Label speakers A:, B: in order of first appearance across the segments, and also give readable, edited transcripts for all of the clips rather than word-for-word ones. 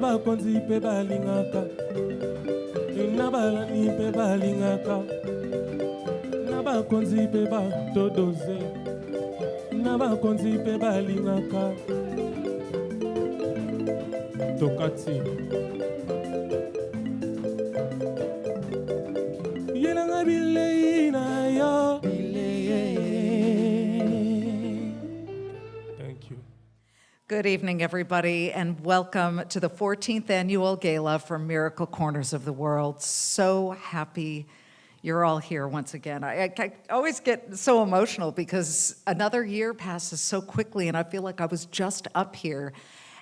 A: Nabakonzi pe balingaka. Nabala ni pe balingaka. Nabakonzi pe ba todoze. Nabakonzi pe balingaka. Tokati. Yelanga bile na yo. Thank you.
B: Good evening, everybody, and welcome to the 14th Annual Gala for Miracle Corners of the World. So happy you're all here once again. I always get so emotional because another year passes so quickly, and I feel like I was just up here.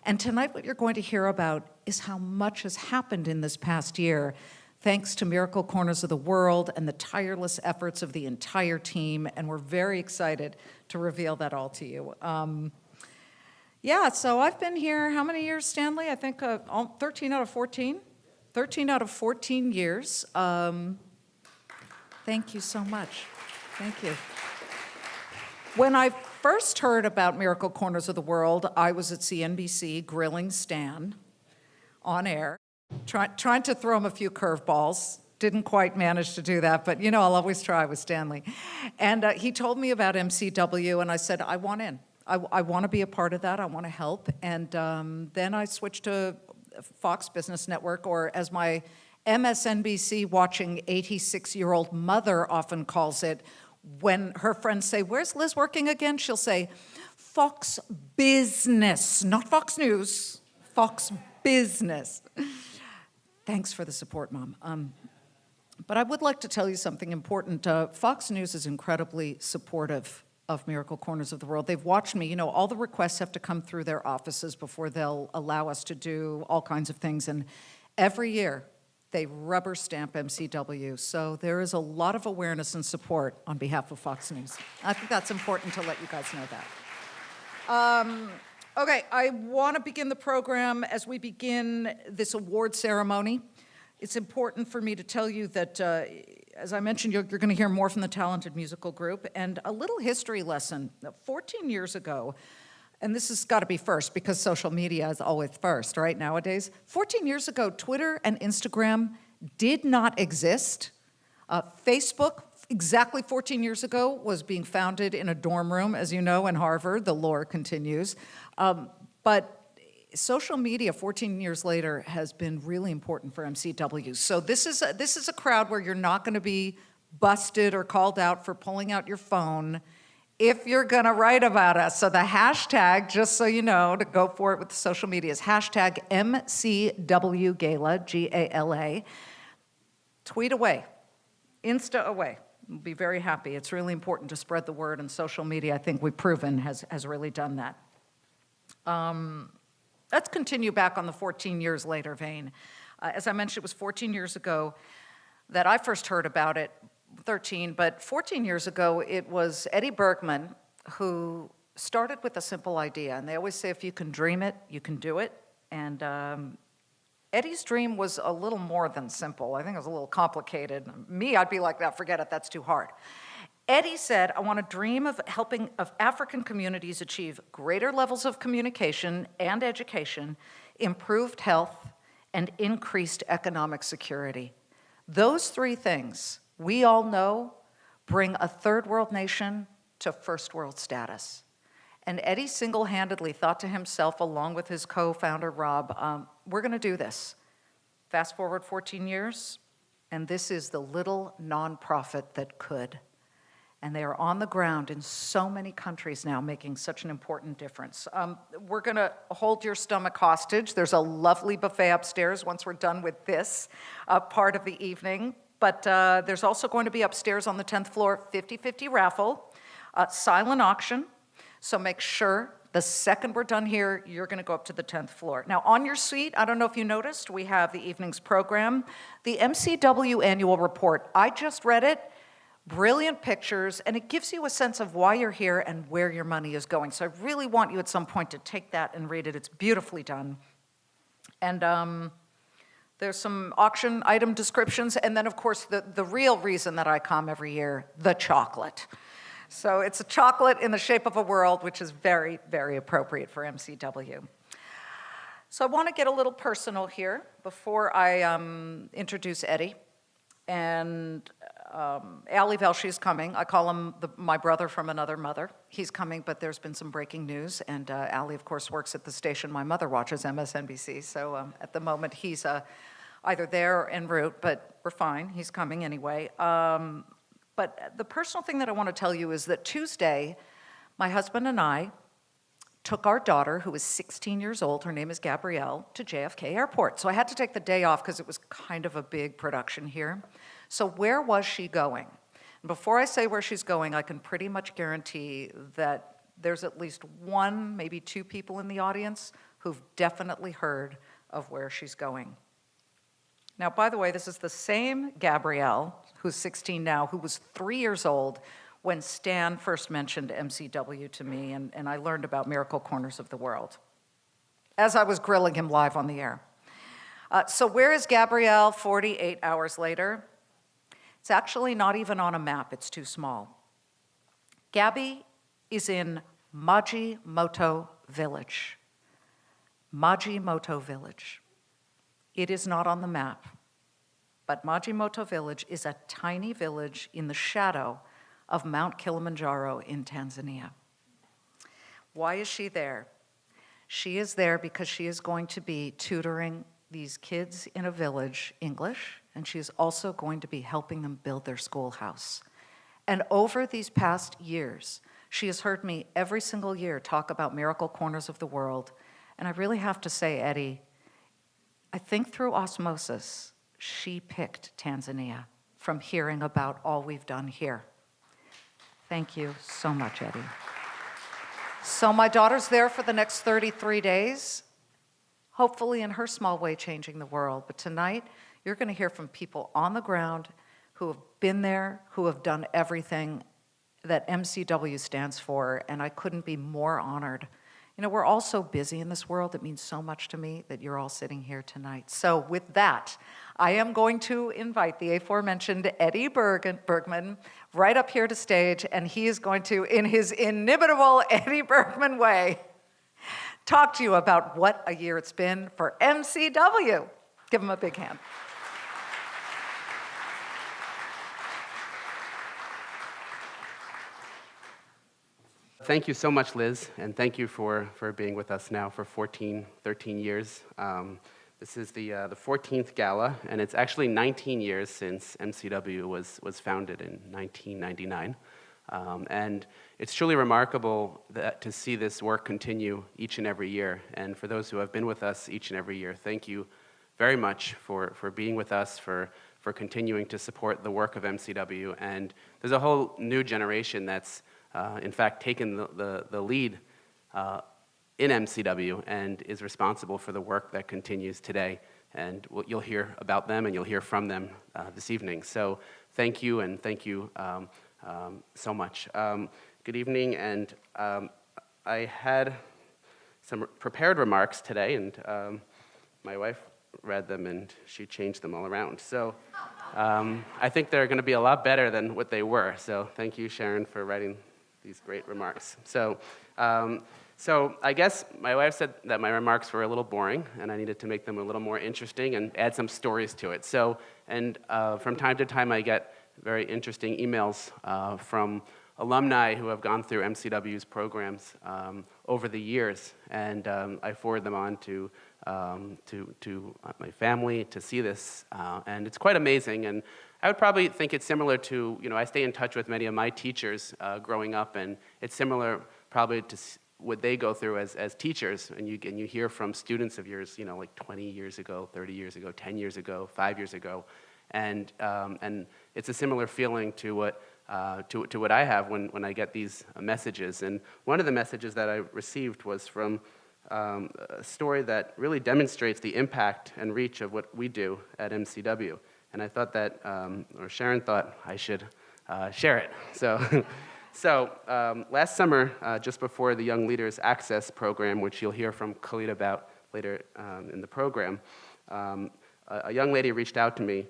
B: And tonight what you're going to hear about is how much has happened in this past year, thanks to Miracle Corners of the World and the tireless efforts of the entire team, and we're very excited to reveal that all to you. Yeah, so I've been here, how many years, Stanley? I think 13 out of 14? 13 out of 14 years. Thank you so much. Thank you. When I first heard about Miracle Corners of the World, I was at CNBC grilling Stan on air, trying to throw him a few curveballs. Didn't quite manage to do that, but you know, I'll always try with Stanley. And he told me about MCW, and I said, I want in. I want to be a part of that. I want to help. And then I switched to Fox Business Network, or as my MSNBC watching 86-year-old mother often calls it, when her friends say, where's Liz working again? She'll say, Fox Business, not Fox News, Fox Business. Thanks for the support, Mom. But I would like to tell you something important. Fox News is incredibly supportive of Miracle Corners of the World. They've watched me. You know, all the requests have to come through their offices before they'll allow us to do all kinds of things. And every year, they rubber stamp MCW. So there is a lot of awareness and support on behalf of Fox News. I think that's important to let you guys know that. Okay, I want to begin the program as we begin this award ceremony. It's important for me to tell you that, as I mentioned, you're going to hear more from the talented musical group. And a little history lesson. 14 years ago, and this has got to be first because social media is always first, right, nowadays. 14 years ago, Twitter and Instagram did not exist. Facebook, exactly 14 years ago, was being founded in a dorm room, as you know, in Harvard. The lore continues. But social media 14 years later has been really important for MCW. So this is a crowd where you're not going to be busted or called out for pulling out your phone if you're going to write about us. So the hashtag, just so you know, to go for it with the social media, is hashtag MCW Gala, G-A-L-A. Tweet away, Insta away. We'll be very happy. It's really important to spread the word, and social media, I think we've proven, has really done that. Let's continue back on the 14 years later vein. As I mentioned, it was 14 years ago that I first heard about it, 13, but 14 years ago, it was Eddie Bergman who started with a simple idea. And they always say, if you can dream it, you can do it. And Eddie's dream was a little more than simple. I think it was a little complicated. Me, I'd be like that, forget it, that's too hard. Eddie said, I want to dream of helping African communities achieve greater levels of communication and education, improved health, and increased economic security. Those three things, we all know, bring a third world nation to first world status. And Eddie single-handedly thought to himself, along with his co-founder, Rob, we're going to do this. Fast forward 14 years, and this is the little nonprofit that could. And they are on the ground in so many countries now, making such an important difference. We're going to hold your stomach hostage. There's a lovely buffet upstairs once we're done with this part of the evening. But there's also going to be upstairs on the 10th floor, 50-50 raffle, silent auction. So make sure the second we're done here, you're going to go up to the 10th floor. Now, on your seat, I don't know if you noticed, we have the evening's program, the MCW annual report. I just read it. Brilliant pictures, and it gives you a sense of why you're here and where your money is going. So I really want you at some point to take that and read it. It's beautifully done. And there's some auction item descriptions, and then, of course, the real reason that I come every year, the chocolate. So it's a chocolate in the shape of a world, which is very, very appropriate for MCW. So I want to get a little personal here before I introduce Eddie. And Ali Velshi is coming. I call him my brother from another mother. He's coming, but there's been some breaking news. And Ali, of course, works at the station my mother watches, MSNBC. So at the moment, he's either there or en route, but we're fine. He's coming anyway. But the personal thing that I want to tell you is that Tuesday, my husband and I took our daughter, who was 16 years old, her name is Gabrielle, to JFK Airport. So I had to take the day off because it was kind of a big production here. So where was she going? And before I say where she's going, I can pretty much guarantee that there's at least one, maybe two people in the audience who've definitely heard of where she's going. Now, by the way, this is the same Gabrielle, who's 16 now, who was 3 years old when Stan first mentioned MCW to me, and I learned about Miracle Corners of the World as I was grilling him live on the air. So where is Gabrielle 48 hours later? It's actually not even on a map, it's too small. Gabby is in Majimoto Village. Majimoto Village. It is not on the map, but Majimoto Village is a tiny village in the shadow of Mount Kilimanjaro in Tanzania. Why is she there? She is there because she is going to be tutoring these kids in a village English, and she is also going to be helping them build their schoolhouse. And over these past years, she has heard me every single year talk about Miracle Corners of the World, and I really have to say, Eddie, I think through osmosis, she picked Tanzania from hearing about all we've done here. Thank you so much, Eddie. So my daughter's there for the next 33 days, hopefully in her small way changing the world. But tonight, you're going to hear from people on the ground who have been there, who have done everything that MCW stands for, and I couldn't be more honored. You know, we're all so busy in this world. It means so much to me that you're all sitting here tonight. So with that, I am going to invite the aforementioned Eddie Bergman right up here to stage, and he is going to, in his inimitable Eddie Bergman way, talk to you about what a year it's been for MCW. Give him a big hand.
C: Thank you so much, Liz, and thank you for being with us now for 13 years. This is the 14th Gala, and it's actually 19 years since MCW was founded in 1999. And it's truly remarkable to see this work continue each and every year. And for those who have been with us each and every year, thank you very much for being with us, for continuing to support the work of MCW. And there's a whole new generation that's in fact, taken the lead in MCW and is responsible for the work that continues today. And you'll hear about them and you'll hear from them this evening. So thank you, and thank you so much. Good evening, and I had some prepared remarks today, and my wife read them and she changed them all around. So I think they're going to be a lot better than what they were. So thank you, Sharon, for writing these great remarks. So I guess my wife said that my remarks were a little boring, and I needed to make them a little more interesting and add some stories to it. So, and from time to time, I get very interesting emails from alumni who have gone through MCW's programs over the years, and I forward them on to my family to see this, and it's quite amazing. And I would probably think it's similar to, I stay in touch with many of my teachers growing up, and it's similar probably to what they go through as teachers, and you hear from students of yours, like 20 years ago, 30 years ago, 10 years ago, 5 years ago, and it's a similar feeling to what I have when I get these messages. And one of the messages that I received was from a story that really demonstrates the impact and reach of what we do at MCW. And I thought that, or Sharon thought I should share it. So last summer, just before the Young Leaders Access Program, which you'll hear from Khalid about later in the program, a young lady reached out to me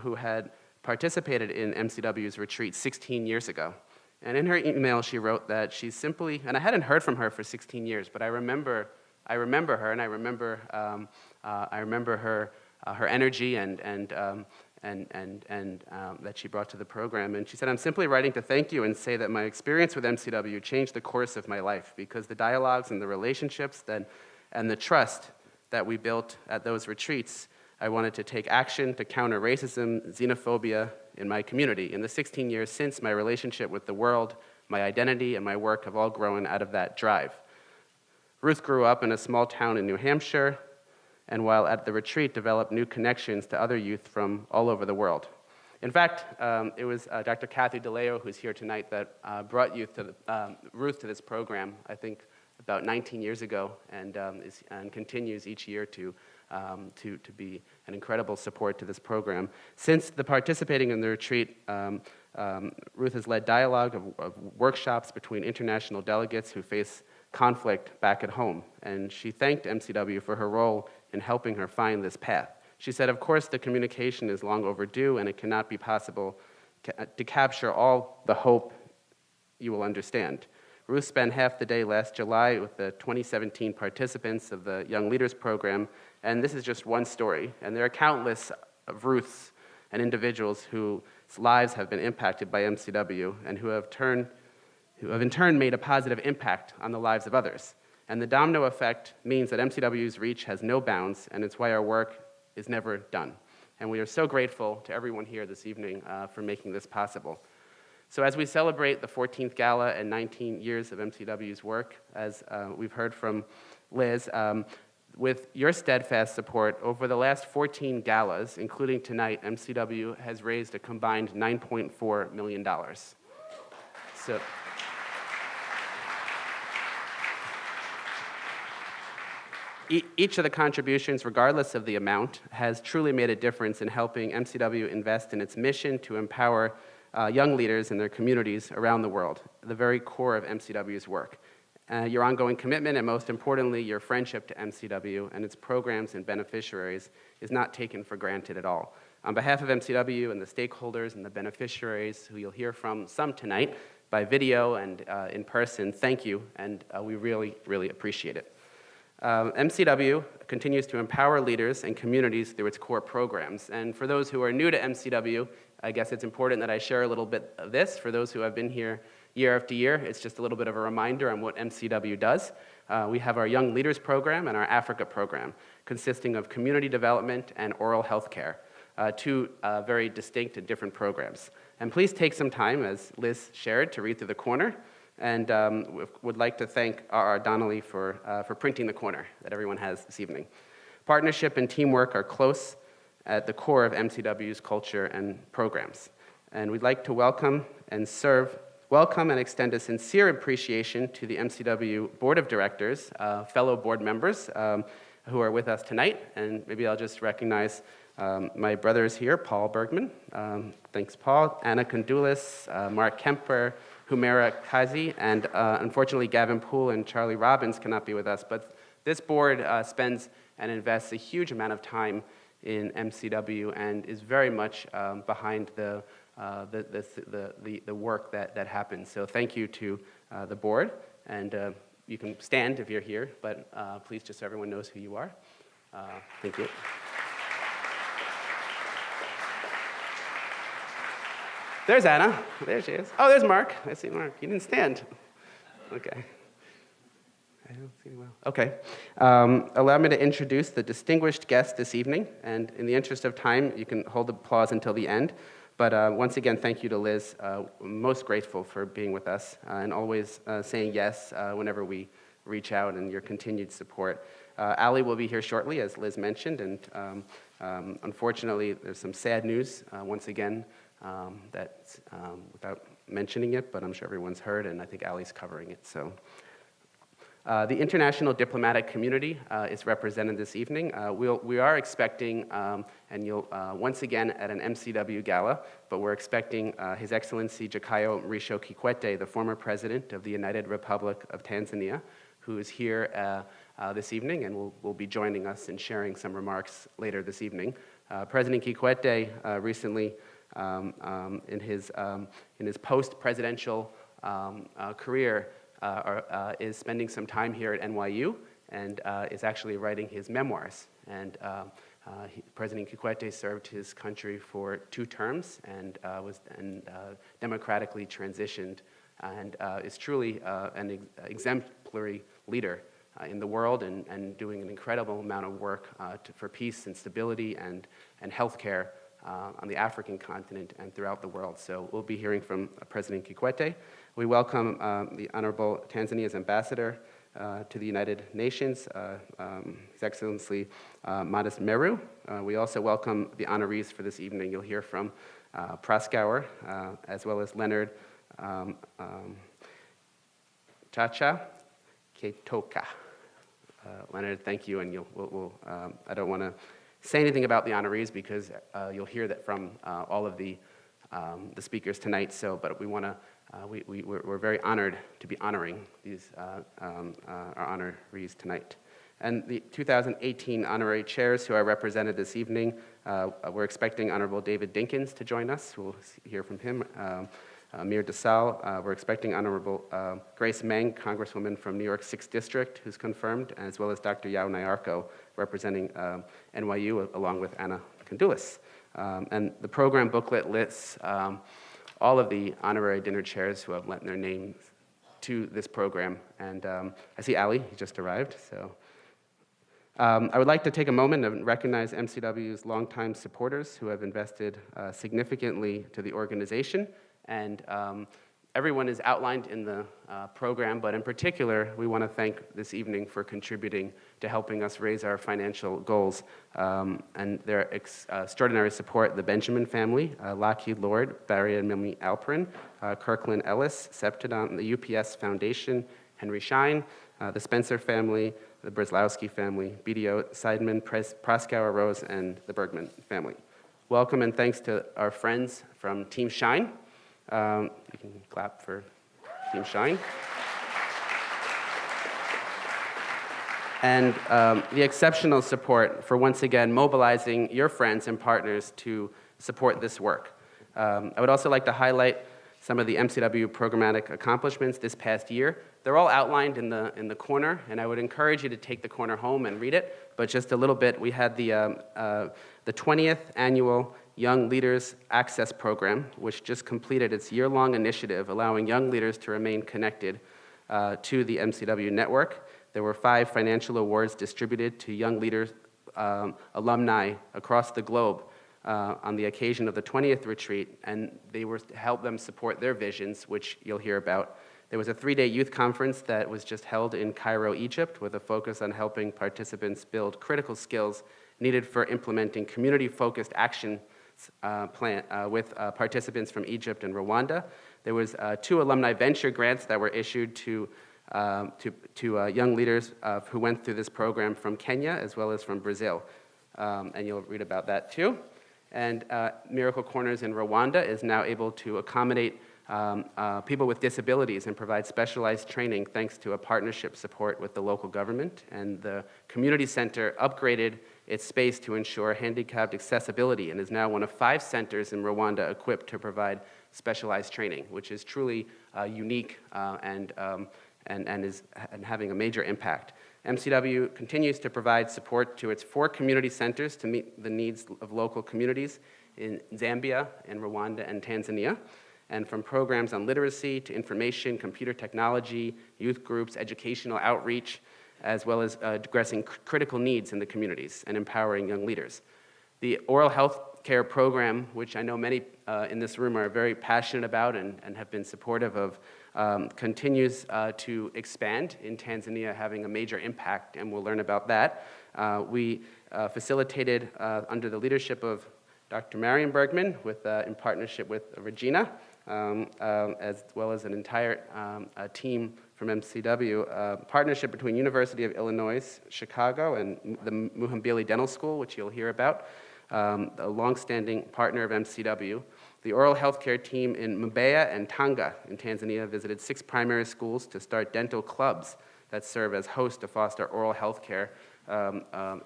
C: who had participated in MCW's retreat 16 years ago. And in her email, she wrote that she's simply, and I hadn't heard from her for 16 years, but I remember I remember her, and I remember her energy and that she brought to the program. And she said, "I'm simply writing to thank you and say that my experience with MCW changed the course of my life because the dialogues and the relationships and the trust that we built at those retreats, I wanted to take action to counter racism, xenophobia in my community. In the 16 years since, my relationship with the world, my identity, and my work have all grown out of that drive." Ruth grew up in a small town in New Hampshire, and while at the retreat, developed new connections to other youth from all over the world. In fact, it was Dr. Kathy DeLeo, who's here tonight, that brought Ruth to this program, I think about 19 years ago, and continues each year to be an incredible support to this program. Since participating in the retreat, Ruth has led dialogue of workshops between international delegates who face conflict back at home, and she thanked MCW for her role in helping her find this path. She said, "Of course, the communication is long overdue, and it cannot be possible to capture all the hope you will understand." Ruth spent half the day last July with the 2017 participants of the Young Leaders Program, and this is just one story, and there are countless of Ruths and individuals whose lives have been impacted by MCW and who have in turn made a positive impact on the lives of others. And the domino effect means that MCW's reach has no bounds, and it's why our work is never done. And we are so grateful to everyone here this evening for making this possible. So as we celebrate the 14th Gala and 19 years of MCW's work, as we've heard from Liz, with your steadfast support, over the last 14 galas, including tonight, MCW has raised a combined $9.4 million. So, each of the contributions, regardless of the amount, has truly made a difference in helping MCW invest in its mission to empower young leaders in their communities around the world, the very core of MCW's work. Your ongoing commitment, and most importantly, your friendship to MCW and its programs and beneficiaries is not taken for granted at all. On behalf of MCW and the stakeholders and the beneficiaries who you'll hear from some tonight by video and in person, thank you, and we really, really appreciate it. MCW continues to empower leaders and communities through its core programs. And for those who are new to MCW, I guess it's important that I share a little bit of this. For those who have been here year after year, it's just a little bit of a reminder on what MCW does. We have our Young Leaders Program and our Africa Program, consisting of community development and oral health care, two very distinct and different programs. And please take some time, as Liz shared, to read through the corner. And would like to thank R.R. Donnelly for printing the corner that everyone has this evening. Partnership and teamwork are close at the core of MCW's culture and programs. And we'd like to welcome and extend a sincere appreciation to the MCW Board of Directors, fellow board members who are with us tonight. And maybe I'll just recognize my brothers here, Paul Bergman. Thanks, Paul. Anna Kondulis, Mark Kemper, Humera Kazi, and unfortunately Gavin Poole and Charlie Robbins cannot be with us, but this board spends and invests a huge amount of time in MCW and is very much behind the work that happens. So thank you to the board, and you can stand if you're here, but please, just so everyone knows who you are. Thank you. There's Anna. There she is. Oh, there's Mark. I see Mark. You didn't stand. Okay. I don't see well. Okay. Allow me to introduce the distinguished guest this evening. And in the interest of time, you can hold the applause until the end. But once again, thank you to Liz. Most grateful for being with us and always saying yes whenever we reach out, and your continued support. Ali will be here shortly, as Liz mentioned. And unfortunately, there's some sad news once again. That's without mentioning it, but I'm sure everyone's heard, and I think Ali's covering it. So, the international diplomatic community is represented this evening. We are expecting, and you'll once again at an MCW gala, but we're expecting His Excellency Jakaya Mrisho Kikwete, the former president of the United Republic of Tanzania, who is here this evening and will be joining us and sharing some remarks later this evening. President Kikwete recently. In his post-presidential career, is spending some time here at NYU, and is actually writing his memoirs. And President Kikwete served his country for 2 terms and was democratically transitioned, and is truly an exemplary leader in the world, and doing an incredible amount of work for peace and stability and healthcare on the African continent and throughout the world. So we'll be hearing from President Kikwete. We welcome the Honorable Tanzania's Ambassador to the United Nations, His Excellency Modest Meru. We also welcome the honorees for this evening. You'll hear from Proskauer, as well as Leonard, Chacha, Kitoka. Leonard, thank you, and I don't want to say anything about the honorees because you'll hear that from all of the speakers tonight. So, but we're very honored to be honoring these our honorees tonight. And the 2018 honorary chairs who are represented this evening, we're expecting Honorable David Dinkins to join us. We'll hear from him. Amir Desal, we're expecting Honorable Grace Meng, Congresswoman from New York 6th District, who's confirmed, as well as Dr. Yao Nyarko, representing NYU, along with Anna Kandulis. And the program booklet lists all of the honorary dinner chairs who have lent their names to this program. And I see Ali, he just arrived. So I would like to take a moment and recognize MCW's longtime supporters who have invested significantly to the organization. And everyone is outlined in the program, but in particular, we want to thank this evening for contributing to helping us raise our financial goals. And their extraordinary support, the Benjamin family, Lockheed Lord, Barry and Mimi Alperin, Kirkland Ellis, Septidon, the UPS Foundation, Henry Schein, the Spencer family, the Brzezlowski family, BDO Seidman, Proskauer Rose, and the Bergman family. Welcome and thanks to our friends from Team Shine. You can clap for Team Shine. And the exceptional support for once again mobilizing your friends and partners to support this work. I would also like to highlight some of the MCW programmatic accomplishments this past year. They're all outlined in the corner, and I would encourage you to take the corner home and read it. But just a little bit, we had the 20th annual Young Leaders Access Program, which just completed its year-long initiative allowing young leaders to remain connected to the MCW network. There were 5 financial awards distributed to young leaders, alumni across the globe on the occasion of the 20th retreat, and they were to help them support their visions, which you'll hear about. There was a 3-day youth conference that was just held in Cairo, Egypt, with a focus on helping participants build critical skills needed for implementing community-focused action plan with participants from Egypt and Rwanda. There was 2 alumni venture grants that were issued to young leaders who went through this program from Kenya as well as from Brazil, and you'll read about that too. And Miracle Corners in Rwanda is now able to accommodate people with disabilities and provide specialized training thanks to a partnership support with the local government. And the community center upgraded its space to ensure handicapped accessibility and is now one of 5 centers in Rwanda equipped to provide specialized training, which is truly unique and having a major impact. MCW continues to provide support to its 4 community centers to meet the needs of local communities in Zambia, in Rwanda, and Tanzania. And from programs on literacy to information, computer technology, youth groups, educational outreach, as well as addressing critical needs in the communities and empowering young leaders. The oral health care program, which I know many in this room are very passionate about and have been supportive of, continues to expand in Tanzania, having a major impact, and we'll learn about that. We facilitated under the leadership of Dr. Marion Bergman in partnership with Regina, as well as an entire team from MCW, partnership between University of Illinois, Chicago, and the Muhimbili Dental School, which you'll hear about, a longstanding partner of MCW. The oral healthcare team in Mbeya and Tanga in Tanzania visited 6 primary schools to start dental clubs that serve as hosts to foster oral healthcare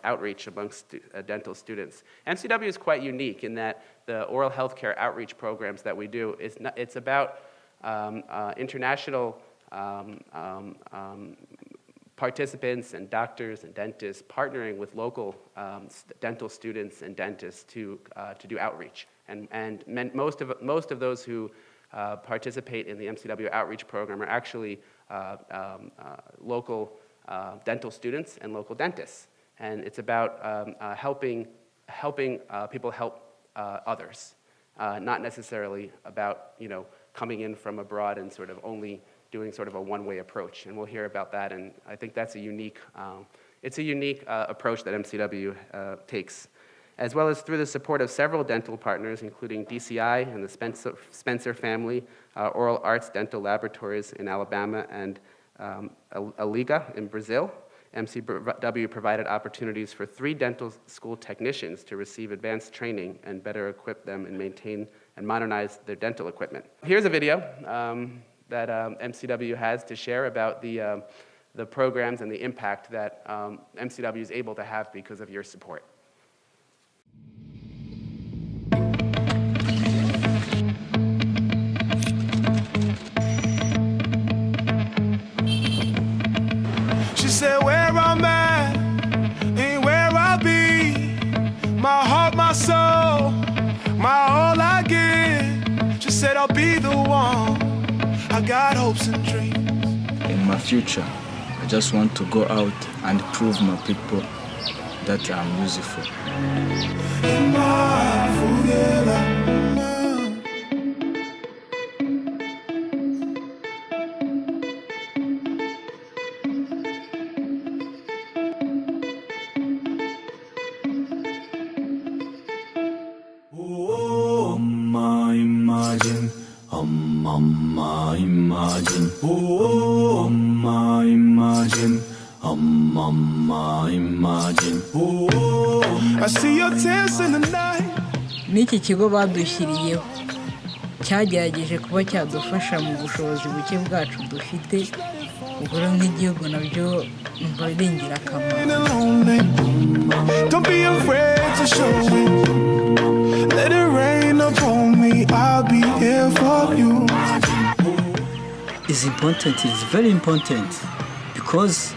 C: outreach amongst dental students. MCW is quite unique in that the oral healthcare outreach programs that we do, it's about international participants and doctors and dentists partnering with local dental students and dentists to do outreach. And most of those who participate in the MCW outreach program are actually local dental students and local dentists. And it's about helping people help others, not necessarily about coming in from abroad and sort of only doing sort of a one-way approach. And we'll hear about that, and I think that's a unique approach that MCW takes, as well as through the support of several dental partners, including DCI and the Spencer family, Oral Arts Dental Laboratories in Alabama, and Aliga in Brazil. MCW provided opportunities for 3 dental school technicians to receive advanced training and better equip them and maintain and modernize their dental equipment. Here's a video that MCW has to share about the programs and the impact that MCW is able to have because of your support.
D: She said, where I'm at ain't where I'll be. My heart, my soul, my all I give. She said, I'll be the one. I got hopes and dreams.
E: In my future, I just want to go out and prove my people that I'm useful.
D: Imagine, oh, imagine, imagine, oh, I see your tears in the night.
F: N'iki kigo badushyiriyeho cyagerageje kuba cyadufasha mu bushobozi buke bwacu dufite, ubwo nk'igihugu nabyo numva ari ingirakamaro.
D: Don't be afraid to show it. Let it rain upon me. I'll be here for you.
G: It's important, it's very important, because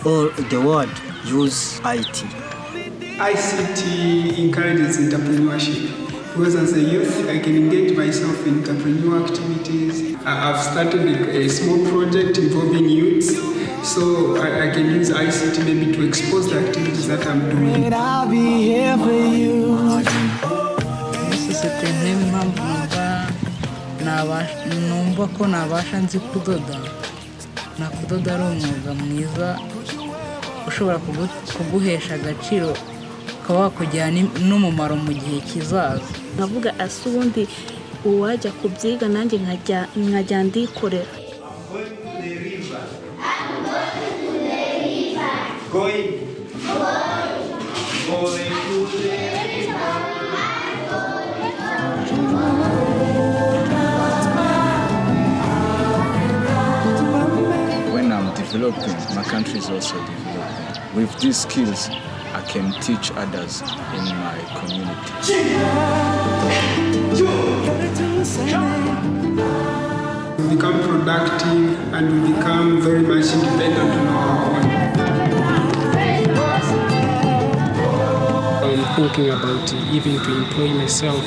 G: all the world use IT.
H: ICT encourages entrepreneurship, because as a youth I can engage myself in entrepreneurial activities. I've started a small project involving youths, so I can use ICT maybe to expose the activities that I'm doing.
D: I'll be here for you.
F: Numva ko nabasha nzi kudoda na kudoda ari umwuga mwiza ushobora kuguhesha agaciro ukaba wakujyana n'umumaro mu gihe kizaza.
I: Navuga ase ubundi uwajya kubyiga nanjye nkajya ndikorera.
E: Developing, my country is also developing. With these skills, I can teach others in my community.
H: We become productive and we become very much independent on our own.
J: I'm thinking about even to employ myself,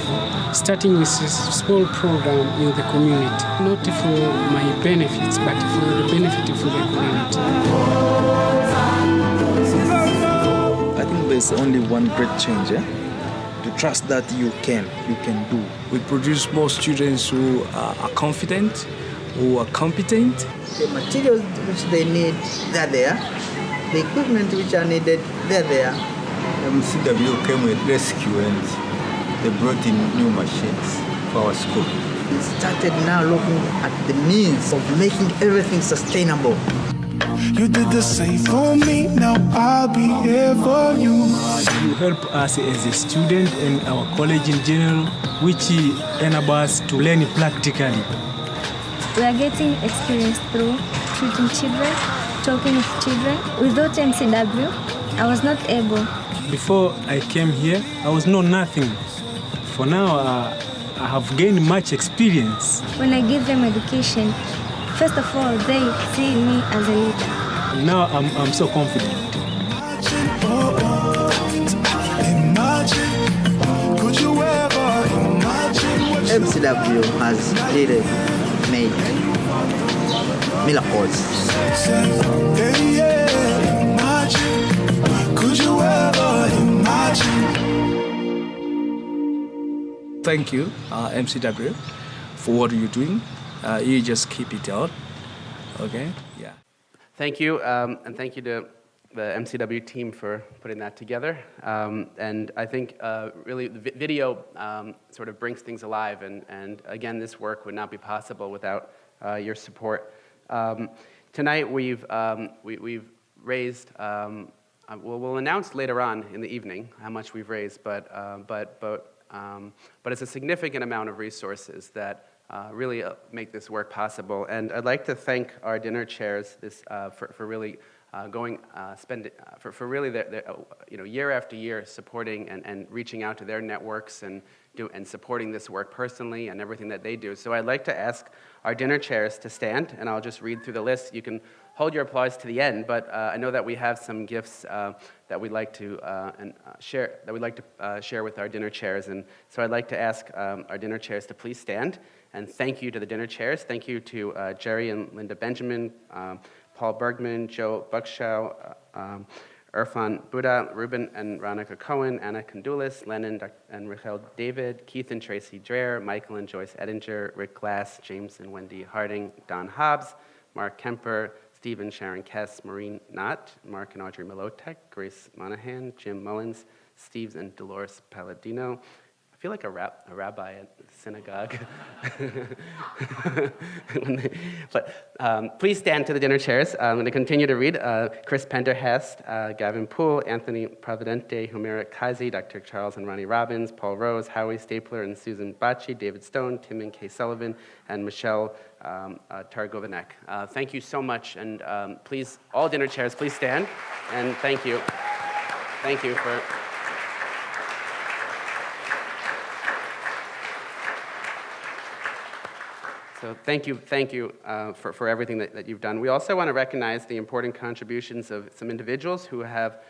J: starting with a small program in the community, not for my benefits, but for the benefit of the community.
K: I think there's only one great change, to trust that you can do.
L: We produce more students who are confident, who are competent.
M: The materials which they need, they're there. The equipment which are needed, they're there.
N: MCW came with rescue and they brought in new machines for our school.
M: We started now looking at the means of making everything sustainable.
D: You did the same for me, now I'll be here for you.
L: You help us as a student and our college in general, which enable us to learn practically.
O: We are getting experience through treating children, talking with children. Without MCW, I was not able.
L: Before I came here, I was know nothing. For now, I have gained much experience.
O: When I give them education, first of all, they see me as a leader.
L: Now I'm so confident.
M: MCW has really made miracles.
D: Could you ever imagine?
E: Thank you, MCW, for what you're doing. You just keep it out. Okay? Yeah.
C: Thank you, and thank you to the MCW team for putting that together. And I think really the video sort of brings things alive, and again, this work would not be possible without your support. Tonight we've raised, we'll announce later on in the evening how much we've raised, but it's a significant amount of resources that really make this work possible. And I'd like to thank our dinner chairs for really for really year after year supporting and reaching out to their networks and supporting this work personally and everything that they do. So I'd like to ask our dinner chairs to stand, and I'll just read through the list. You can hold your applause to the end, but I know that we have some gifts that we'd like to share with our dinner chairs, and so I'd like to ask our dinner chairs to please stand. And thank you to the dinner chairs. Thank you to Jerry and Linda Benjamin, Paul Bergman, Joe Buckshaw, Irfan Buddha, Ruben and Ronica Cohen, Anna Kondulis, Leonard and Rachel David, Keith and Tracy Dreher, Michael and Joyce Edinger, Rick Glass, James and Wendy Harding, Don Hobbs, Mark Kemper, Steve and Sharon Kess, Maureen Knott, Mark and Audrey Milotek, Grace Monahan, Jim Mullins, Steve and Dolores Palladino. I feel like a rabbi at the synagogue. But please stand to the dinner chairs. I'm going to continue to read. Chris Penderhast, Gavin Poole, Anthony Providente, Humira Kazi, Dr. Charles and Ronnie Robbins, Paul Rose, Howie Stapler and Susan Bacci, David Stone, Tim and Kay Sullivan, and Michelle Targovanek. Thank you so much. And please, all dinner chairs, please stand. And thank you. Thank you for... So thank you for everything that you've done. We also want to recognize the important contributions of some individuals who have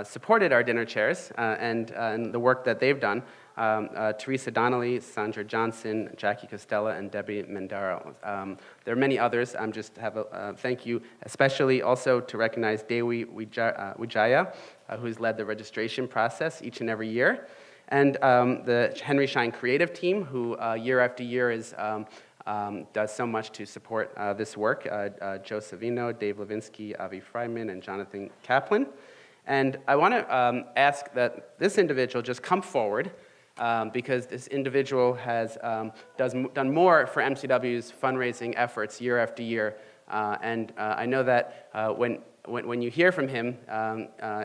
C: supported our dinner chairs and the work that they've done. Teresa Donnelly, Sandra Johnson, Jackie Costella, and Debbie Mendaro. There are many others. I'm just have a thank you, especially also to recognize Dewi Wijaya, who's led the registration process each and every year, and the Henry Schein creative team, who year after year is does so much to support this work. Joe Savino, Dave Levinsky, Avi Freiman, and Jonathan Kaplan. And I want to ask that this individual just come forward because this individual has done more for MCW's fundraising efforts year after year. And I know that when you hear from him,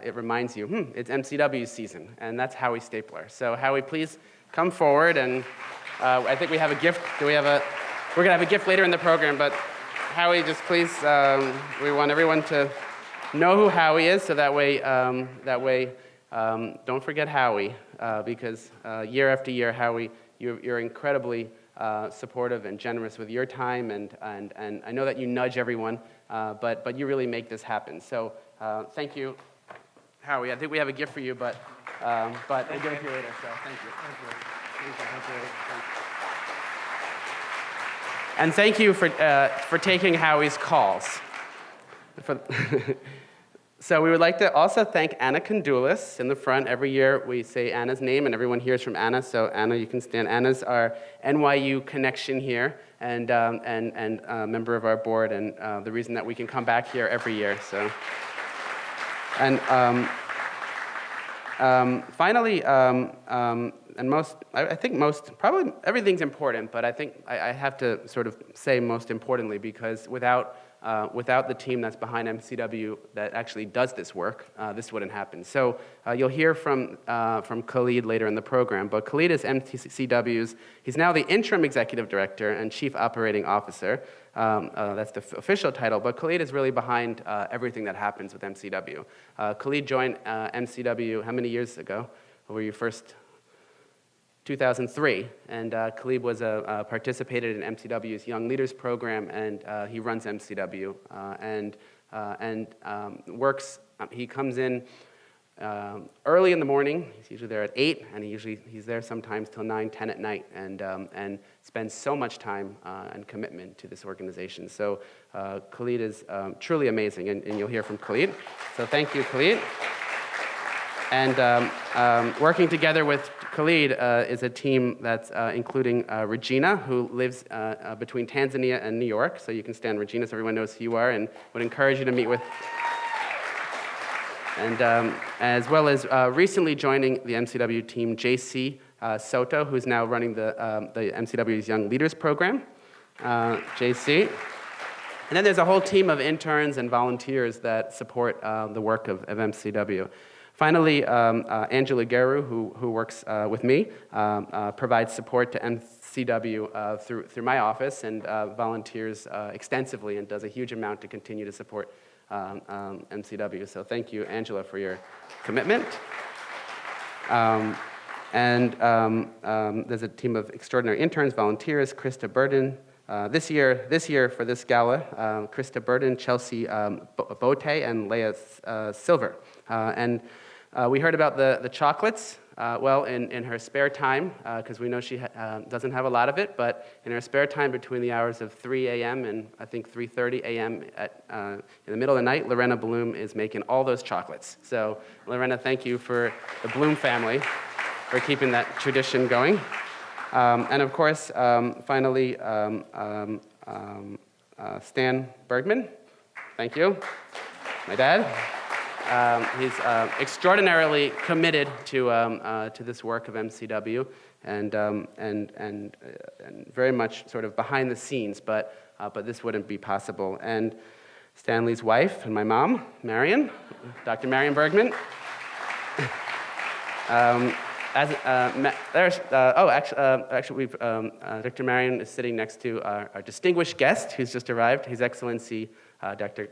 C: it reminds you, it's MCW's season, and that's Howie Stapler. So Howie, please come forward, and I think we have a gift. We're going to have a gift later in the program, but Howie, just please, we want everyone to know who Howie is, so that way, don't forget Howie, because year after year, Howie, you're incredibly supportive and generous with your time, and I know that you nudge everyone, but you really make this happen. So thank you, Howie. I think we have a gift for you, but we'll give it to you later. So thank you. Thank you. And thank you for taking Howie's calls. So we would like to also thank Anna Kondulis in the front. Every year we say Anna's name, and everyone hears from Anna. So Anna, you can stand. Anna's our NYU connection here, and a member of our board, and the reason that we can come back here every year. So, and finally, I think probably everything's important, but I think I have to sort of say most importantly, because without the team that's behind MCW that actually does this work, this wouldn't happen. So you'll hear from Khalid later in the program, but Khalid is MCW's, he's now the interim executive director and chief operating officer. That's the official title, but Khalid is really behind everything that happens with MCW. Khalid joined MCW how many years ago? Were you first? 2003, and Khalid was participated in MCW's Young Leaders Program, and he runs MCW and works. He comes in early in the morning. He's usually there at 8, and he's there sometimes till 9, 10 at night, and spends so much time and commitment to this organization. So Khalid is truly amazing, and you'll hear from Khalid. So thank you, Khalid. And working together with Khalid is a team that's including Regina, who lives between Tanzania and New York. So you can stand Regina so everyone knows who you are, and would encourage you to meet with. And as well as recently joining the MCW team, JC Soto, who's now running the MCW's Young Leaders Program, JC. And then there's a whole team of interns and volunteers that support the work of MCW. Finally, Angela Geru, who works with me, provides support to MCW through my office and volunteers extensively and does a huge amount to continue to support MCW. So thank you, Angela, for your commitment. There's a team of extraordinary interns, volunteers, Krista Burden. This year for this gala, Krista Burden, Chelsea Bote, and Leah Silver. We heard about the chocolates. Well, in her spare time, because we know she doesn't have a lot of it, but in her spare time between the hours of 3 a.m. and I think 3:30 a.m. In the middle of the night, Lorena Bloom is making all those chocolates. So, Lorena, thank you for the Bloom family for keeping that tradition going. And of course, finally, Stan Bergman. Thank you, my dad. He's extraordinarily committed to this work of MCW, and very much sort of behind the scenes, but this wouldn't be possible. And Stanley's wife and my mom, Marion, Dr. Marion Bergman. Actually, Dr. Marion is sitting next to our distinguished guest who's just arrived, His Excellency Dr.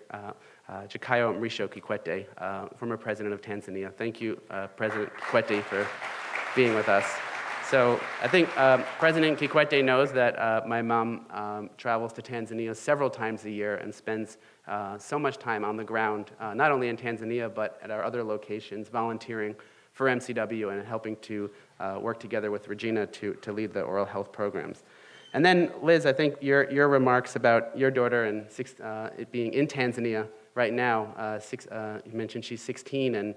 C: Jakaya Mrisho Kikwete, former president of Tanzania. Thank you, President Kikwete, for being with us. So I think President Kikwete knows that my mom travels to Tanzania several times a year and spends so much time on the ground, not only in Tanzania, but at our other locations, volunteering for MCW and helping to work together with Regina to lead the oral health programs. And then, Liz, I think your remarks about your daughter and it being in Tanzania right now, you mentioned she's 16 and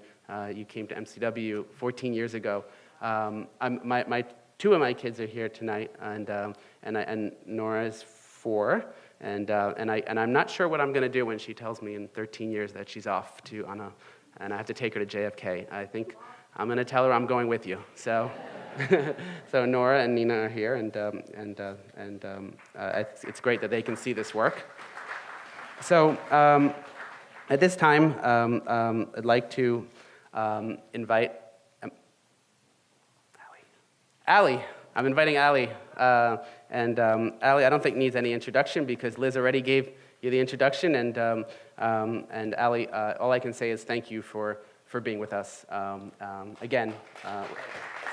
C: you came to MCW 14 years ago. Two of my kids are here tonight, and Nora is 4, and I'm not sure what I'm going to do when she tells me in 13 years that she's off and I have to take her to JFK. I think I'm going to tell her I'm going with you. So, so Nora and Nina are here, and it's great that they can see this work. So at this time, I'd like to invite Ali. I'm inviting Ali, and Ali, I don't think needs any introduction because Liz already gave you the introduction, and Ali, all I can say is thank you for being with us again.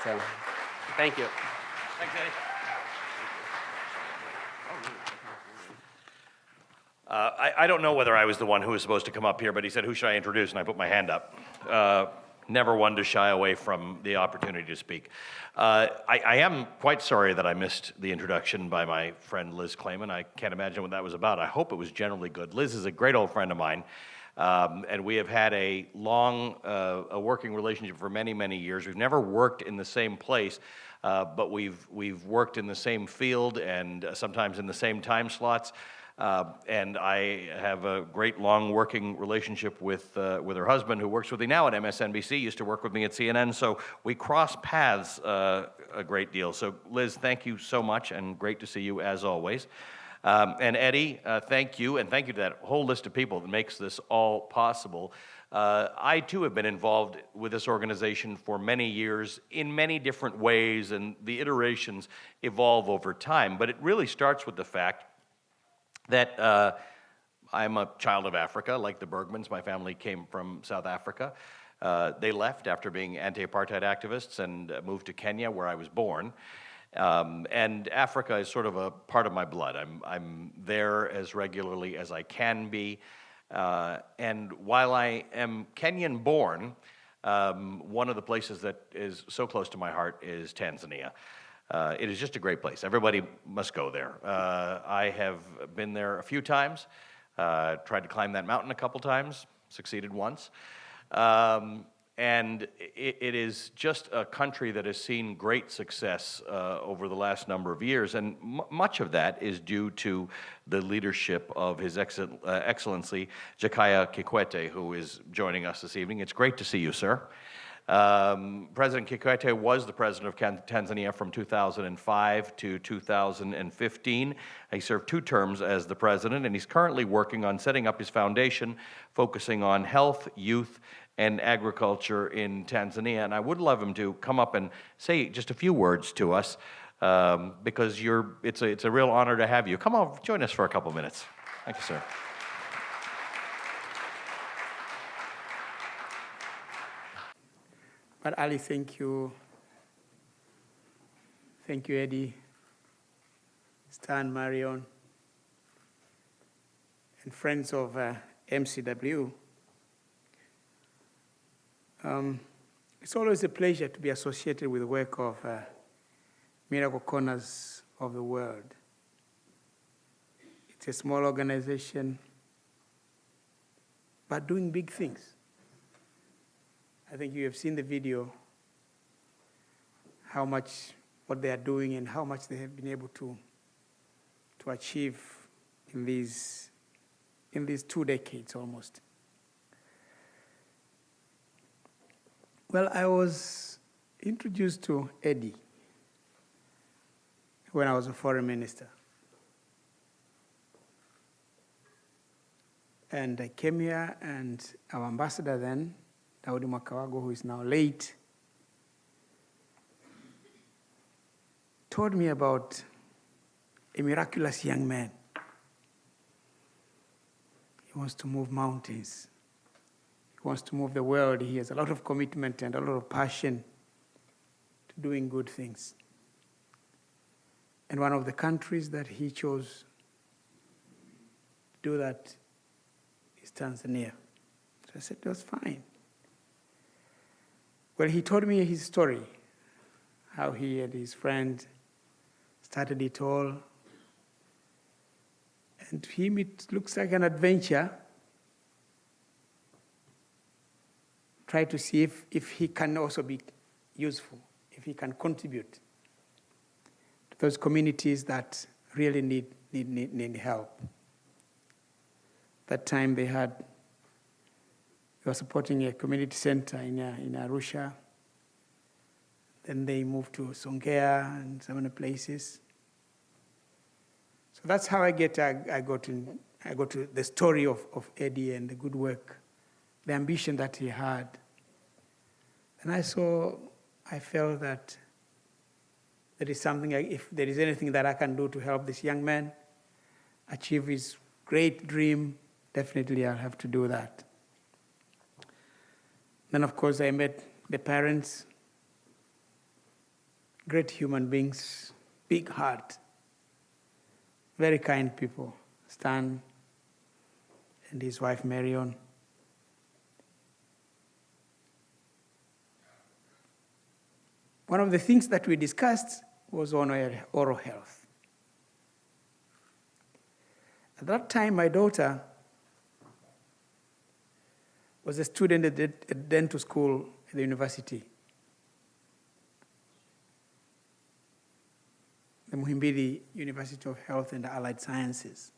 C: So, thank you.
P: Thanks, Eddie. I don't know whether I was the one who was supposed to come up here, but he said, who should I introduce? And I put my hand up. Never one to shy away from the opportunity to speak. I am quite sorry that I missed the introduction by my friend Liz Clayman. I can't imagine what that was about. I hope it was generally good. Liz is a great old friend of mine, and we have had a long working relationship for many, many years. We've never worked in the same place, but we've worked in the same field and sometimes in the same time slots. And I have a great long working relationship with her husband, who works with me now at MSNBC, used to work with me at CNN, so we cross paths a great deal. So Liz, thank you so much, and great to see you as always. And Eddie, thank you, and thank you to that whole list of people that makes this all possible. I too have been involved with this organization for many years in many different ways, and the iterations evolve over time, but it really starts with the fact that I'm a child of Africa, like the Bergmans. My family came from South Africa. They left after being anti-apartheid activists and moved to Kenya, where I was born. And Africa is sort of a part of my blood. I'm there as regularly as I can be. And while I am Kenyan born, one of the places that is so close to my heart is Tanzania. It is just a great place. Everybody must go there. I have been there a few times, tried to climb that mountain a couple times, succeeded once. And it is just a country that has seen great success over the last number of years, and much of that is due to the leadership of His Excellency Jakaya Kikwete, who is joining us this evening. It's great to see you, sir. President Kikwete was the president of Tanzania from 2005 to 2015. He served 2 terms as the president, and he's currently working on setting up his foundation, focusing on health, youth, and agriculture in Tanzania. And I would love him to come up and say just a few words to us, because it's a real honor to have you. Come on, join us for a couple minutes. Thank you, sir.
Q: But Ali, thank you. Thank you, Eddie, Stan, Marion, and friends of MCW. It's always a pleasure to be associated with the work of Miracle Corners of the World. It's a small organization, but doing big things. I think you have seen the video, what they are doing and how much they have been able to achieve in these 2 decades almost. Well, I was introduced to Eddie when I was a foreign minister. And I came here, and our ambassador then, Daudi Mwakawago, who is now late, told me about a miraculous young man. He wants to move mountains. He wants to move the world. He has a lot of commitment and a lot of passion to doing good things. And one of the countries that he chose to do that is Tanzania. So I said, that's fine. Well, he told me his story, how he and his friend started it all. And to him, it looks like an adventure. Try to see if he can also be useful, if he can contribute to those communities that really need help. That time they were supporting a community center in Arusha. Then they moved to Songea and some other places. So that's how I got to the story of Eddie and the good work, the ambition that he had. And I felt that there is something, if there is anything that I can do to help this young man achieve his great dream, definitely I'll have to do that. Then, of course, I met the parents, great human beings, big heart, very kind people, Stan and his wife, Marion. One of the things that we discussed was on oral health. At that time, my daughter was a student at dental school at the university, the Muhimbili University of Health and Allied Sciences.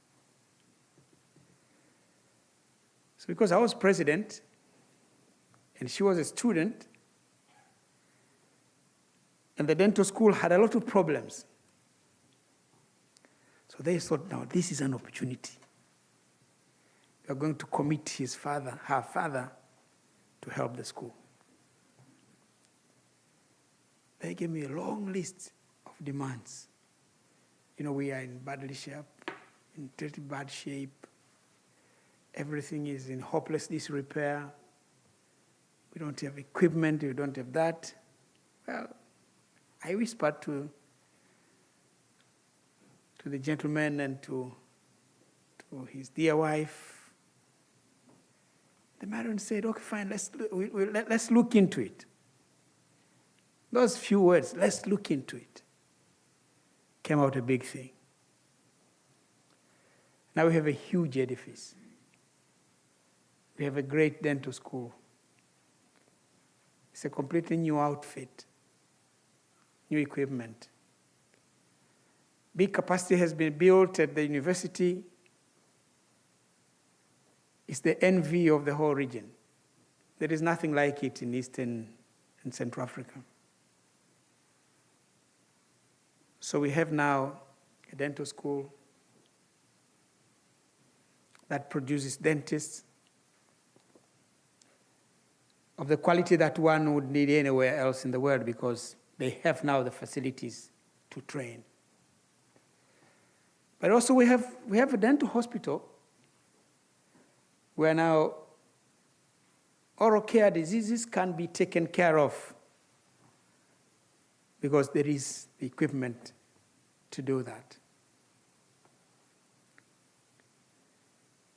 Q: So because I was president and she was a student, and the dental school had a lot of problems. So they thought, now this is an opportunity. We are going to commit her father, to help the school. They gave me a long list of demands. We are in badly shape, in pretty bad shape. Everything is in hopeless disrepair. we don't have equipment, we don't have that. Well, I whispered to the gentleman and to his dear wife. The Marion said, okay, fine, let's look into it. Those few words, let's look into it, came out a big thing. Now we have a huge edifice. We have a great dental school. It's a completely new outfit, new equipment. Big capacity has been built at the university. It's the envy of the whole region. There is nothing like it in Eastern and Central Africa. So we have now a dental school that produces dentists of the quality that one would need anywhere else in the world, because they have now the facilities to train. But also we have a dental hospital where now oral care diseases can be taken care of because there is the equipment to do that.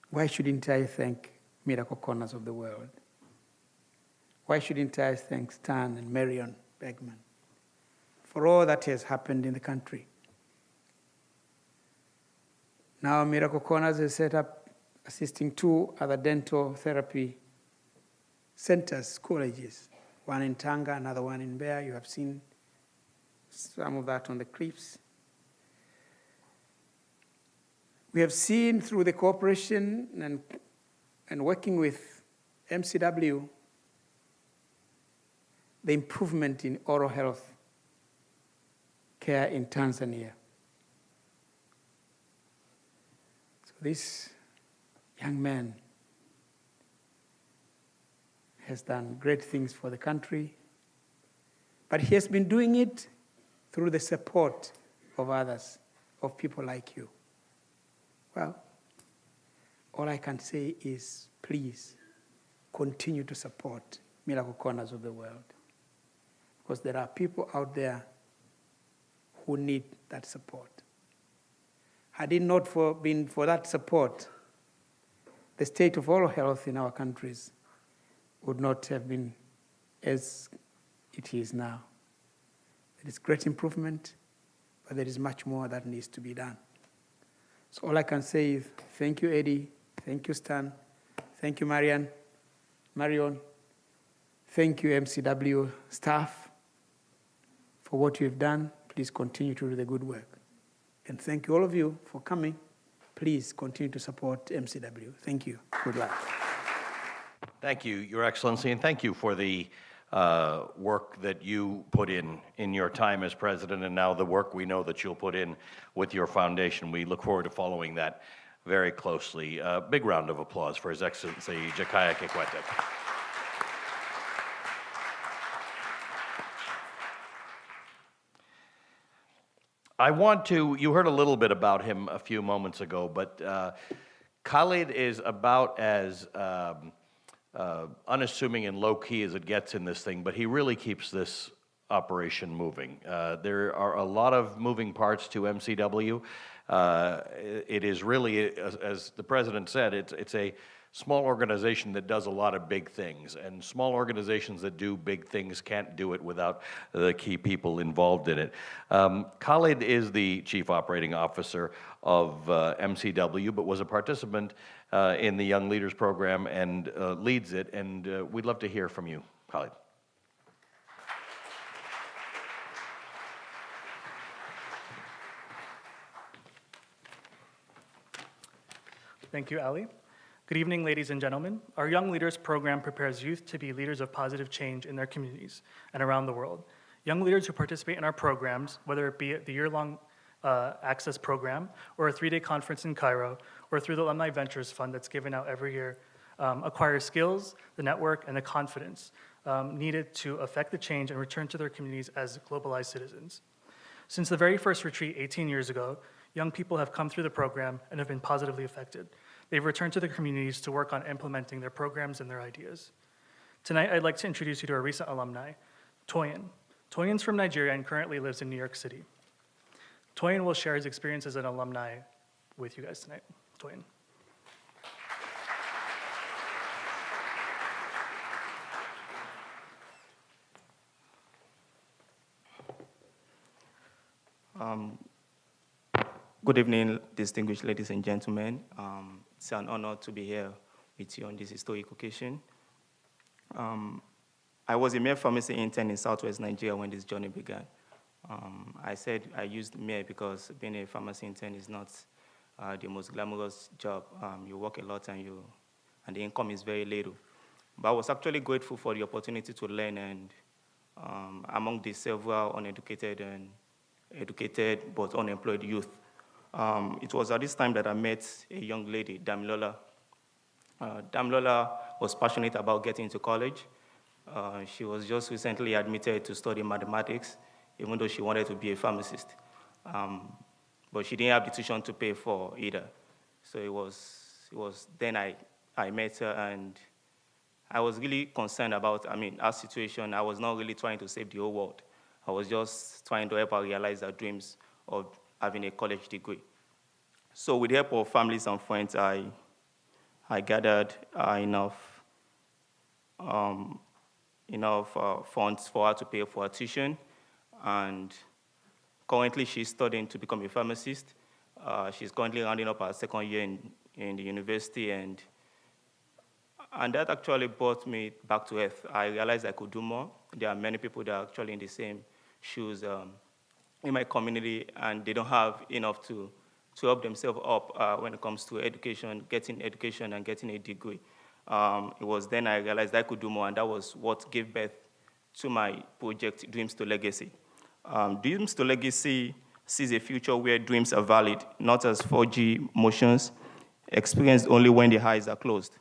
Q: Why shouldn't I thank Miracle Corners of the World? Why shouldn't I thank Stan and Marion Bergman for all that has happened in the country? Now Miracle Corners has set up assisting 2 other dental therapy centers, colleges, one in Tanga, another one in Mbeya. You have seen some of that on the clips. We have seen through the cooperation and working with MCW the improvement in oral health care in Tanzania. So this young man has done great things for the country, but he has been doing it through the support of others, of people like you. Well, all I can say is please continue to support Miracle Corners of the World, because there are people out there who need that support. Had it not been for that support, the state of oral health in our countries would not have been as it is now. There is great improvement, but there is much more that needs to be done. So all I can say is thank you, Eddie. Thank you, Stan. Thank you, Marion. Thank you, MCW staff, for what you have done. Please continue to do the good work. And thank you all of you for coming. Please continue to support MCW. Thank you. Good luck.
P: Thank you, Your Excellency, and thank you for the work that you put in your time as president, and now the work we know that you'll put in with your foundation. We look forward to following that very closely. Big round of applause for His Excellency Jakaya Kikwete. You heard a little bit about him a few moments ago, but Khalid is about as unassuming and low-key as it gets in this thing, but he really keeps this operation moving. There are a lot of moving parts to MCW. It is really, as the president said, it's a small organization that does a lot of big things, and small organizations that do big things can't do it without the key people involved in it. Khalid is the Chief Operating Officer of MCW, but was a participant in the Young Leaders Program and leads it, and we'd love to hear from you, Khalid.
R: Thank you, Ali. Good evening, ladies and gentlemen. Our Young Leaders Program prepares youth to be leaders of positive change in their communities and around the world. Young leaders who participate in our programs, whether it be the year-long Access program or a 3-day conference in Cairo, or through the Alumni Ventures Fund that's given out every year, acquire skills, the network, and the confidence needed to affect the change and return to their communities as globalized citizens. Since the very first retreat 18 years ago, young people have come through the program and have been positively affected. They've returned to their communities to work on implementing their programs and their ideas. Tonight, I'd like to introduce you to a recent alumni, Toyin. Toyin's from Nigeria and currently lives in New York City. Toyin will share his experience as an alumni with you guys tonight. Toyin.
S: Good evening, distinguished ladies and gentlemen. It's an honor to be here with you on this historic occasion. I was a mere pharmacy intern in Southwest Nigeria when this journey began. I said I used mere because being a pharmacy intern is not the most glamorous job. You work a lot and the income is very little. But I was actually grateful for the opportunity to learn, and among the several uneducated and educated but unemployed youth. It was at this time that I met a young lady, Damilola. Damilola was passionate about getting into college. She was just recently admitted to study mathematics, even though she wanted to be a pharmacist. But she didn't have the tuition to pay for either. So it was then I met her, and I was really concerned about, our situation. I was not really trying to save the whole world. I was just trying to help her realize her dreams of having a college degree. So with the help of families and friends, I gathered enough funds for her to pay for her tuition. And currently she's studying to become a pharmacist. She's currently rounding up her second year in the university, and that actually brought me back to earth. I realized I could do more. There are many people that are actually in the same shoes in my community, and they don't have enough to help themselves up when it comes to education and getting a degree. It was then I realized I could do more, and that was what gave birth to my project, Dreams to Legacy. Dreams to Legacy sees a future where dreams are valid, not as 4G motions, experienced only when the eyes are closed,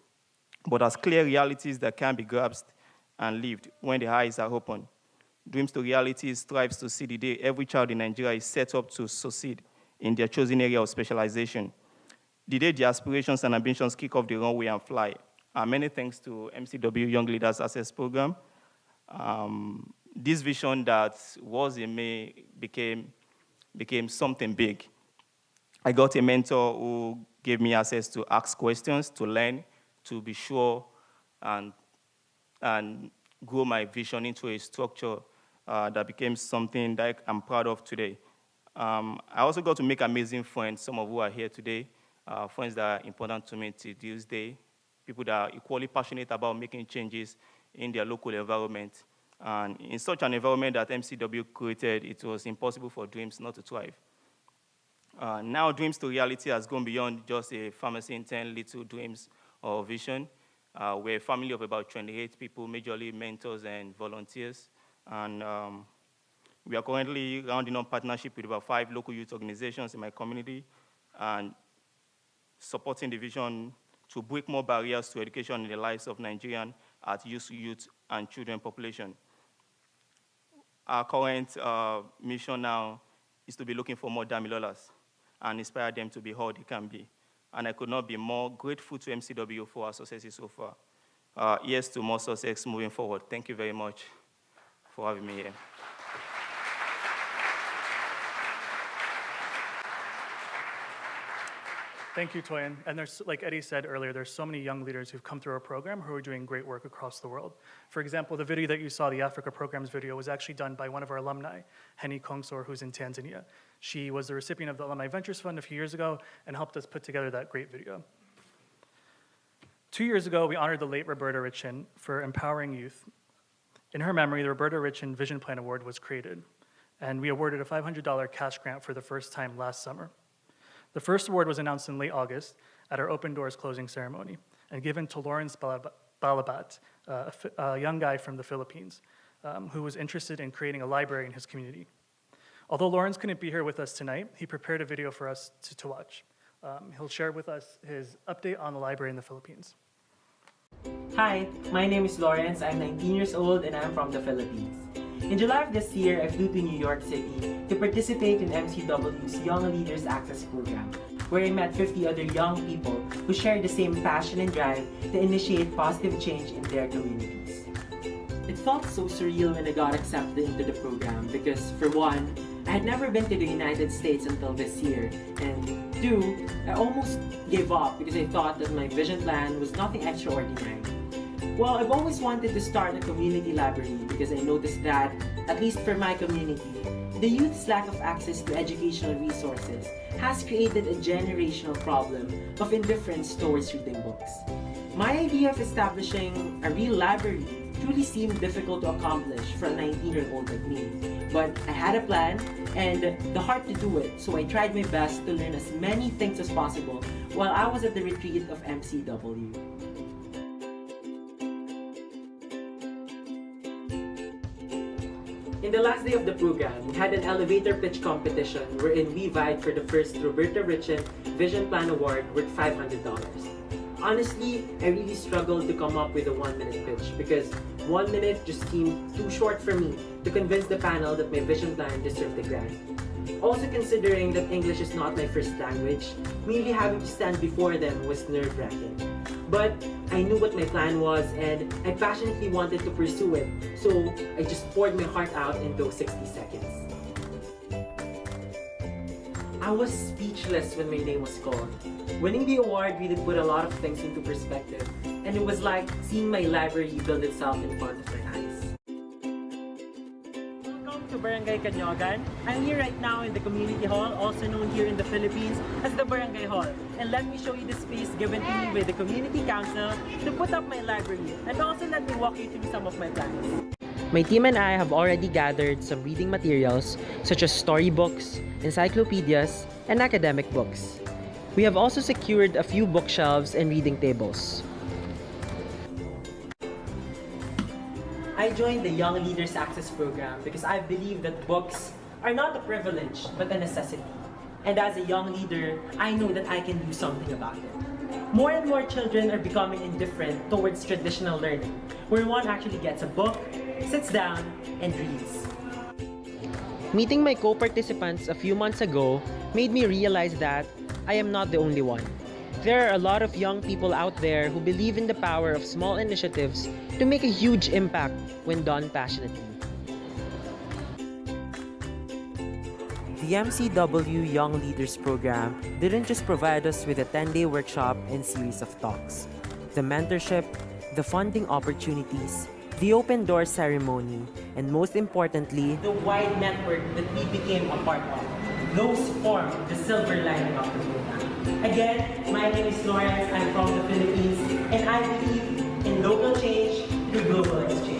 S: but as clear realities that can be grasped and lived when the eyes are open. Dreams to Reality strives to see the day every child in Nigeria is set up to succeed in their chosen area of specialization. The day the aspirations and ambitions kick off the runway and fly. Many thanks to MCW Young Leaders Access Program. This vision that was in me became something big. I got a mentor who gave me access to ask questions, to learn, to be sure, and grow my vision into a structure that became something that I'm proud of today. I also got to make amazing friends, some of who are here today, friends that are important to me to this day, people that are equally passionate about making changes in their local environment. And in such an environment that MCW created, it was impossible for dreams not to thrive. Now Dreams to Reality has gone beyond just a pharmacy intern, little dreams or vision. We're a family of about 28 people, majorly mentors and volunteers. And we are currently rounding up partnership with about 5 local youth organizations in my community and supporting the vision to break more barriers to education in the lives of Nigerian at-youth and children population. Our current mission now is to be looking for more Damilolas and inspire them to be all they can be. And I could not be more grateful to MCW for our successes so far. Here's to more success moving forward. Thank you very much for having me here.
R: Thank you, Toyin. And there's, like Eddie said earlier, there's so many young leaders who've come through our program who are doing great work across the world. For example, the video that you saw, the Africa Programs video, was actually done by one of our alumni, Henny Kongsor, who's in Tanzania. She was the recipient of the Alumni Ventures Fund a few years ago and helped us put together that great video. 2 years ago, we honored the late Roberta Richin for empowering youth. In her memory, the Roberta Richin Vision Plan Award was created, and we awarded a $500 cash grant for the first time last summer. The first award was announced in late August at our Open Doors closing ceremony and given to Lawrence Balabat, a young guy from the Philippines who was interested in creating a library in his community. Although Lawrence couldn't be here with us tonight, he prepared a video for us to watch. He'll share with us his update on the library in the Philippines.
T: Hi, my name is Lawrence. I'm 19 years old and I'm from the Philippines. In July of this year, I flew to New York City to participate in MCW's Young Leaders Access Program, where I met 50 other young people who share the same passion and drive to initiate positive change in their communities. It felt so surreal when I got accepted into the program because, for one, I had never been to the United States until this year, and two, I almost gave up because I thought that my vision plan was nothing extraordinary. Well, I've always wanted to start a community library because I noticed that, at least for my community, the youth's lack of access to educational resources has created a generational problem of indifference towards reading books. My idea of establishing a real library truly seemed difficult to accomplish for a 19-year-old like me. But I had a plan and the heart to do it, so I tried my best to learn as many things as possible while I was at the retreat of MCW. In the last day of the program, we had an elevator pitch competition wherein we vied for the first Roberta Richen Vision Plan Award worth $500. Honestly, I really struggled to come up with a 1-minute pitch because 1 minute just seemed too short for me to convince the panel that my vision plan deserved the grant. Also considering that English is not my first language, merely having to stand before them was nerve-wracking. But I knew what my plan was and I passionately wanted to pursue it, so I just poured my heart out in those 60 seconds. I was speechless when my name was called. Winning the award really put a lot of things into perspective, and it was like seeing my library build itself in front of my eyes. Welcome to Barangay Canyogan. I'm here right now in the community hall, also known here in the Philippines as the Barangay Hall. And let me show you the space given to me by the Community Council to put up my library, and also let me walk you through some of my plans. My team and I have already gathered some reading materials such as storybooks, encyclopedias, and academic books. We have also secured a few bookshelves and reading tables. I joined the Young Leaders Access Program because I believe that books are not a privilege but a necessity. And as a young leader, I know that I can do something about it. More and more children are becoming indifferent towards traditional learning, where one actually gets a book, sits down, and reads. Meeting my co-participants a few months ago made me realize that I am not the only one. There are a lot of young people out there who believe in the power of small initiatives to make a huge impact when done passionately. The MCW Young Leaders Program didn't just provide us with a 10-day workshop and series of talks. The mentorship, the funding opportunities, the open door ceremony, and most importantly, the wide network that we became a part of. Those form the silver lining of the program. Again, my name is Lawrence, I'm from the Philippines, and I believe in local change through global exchange.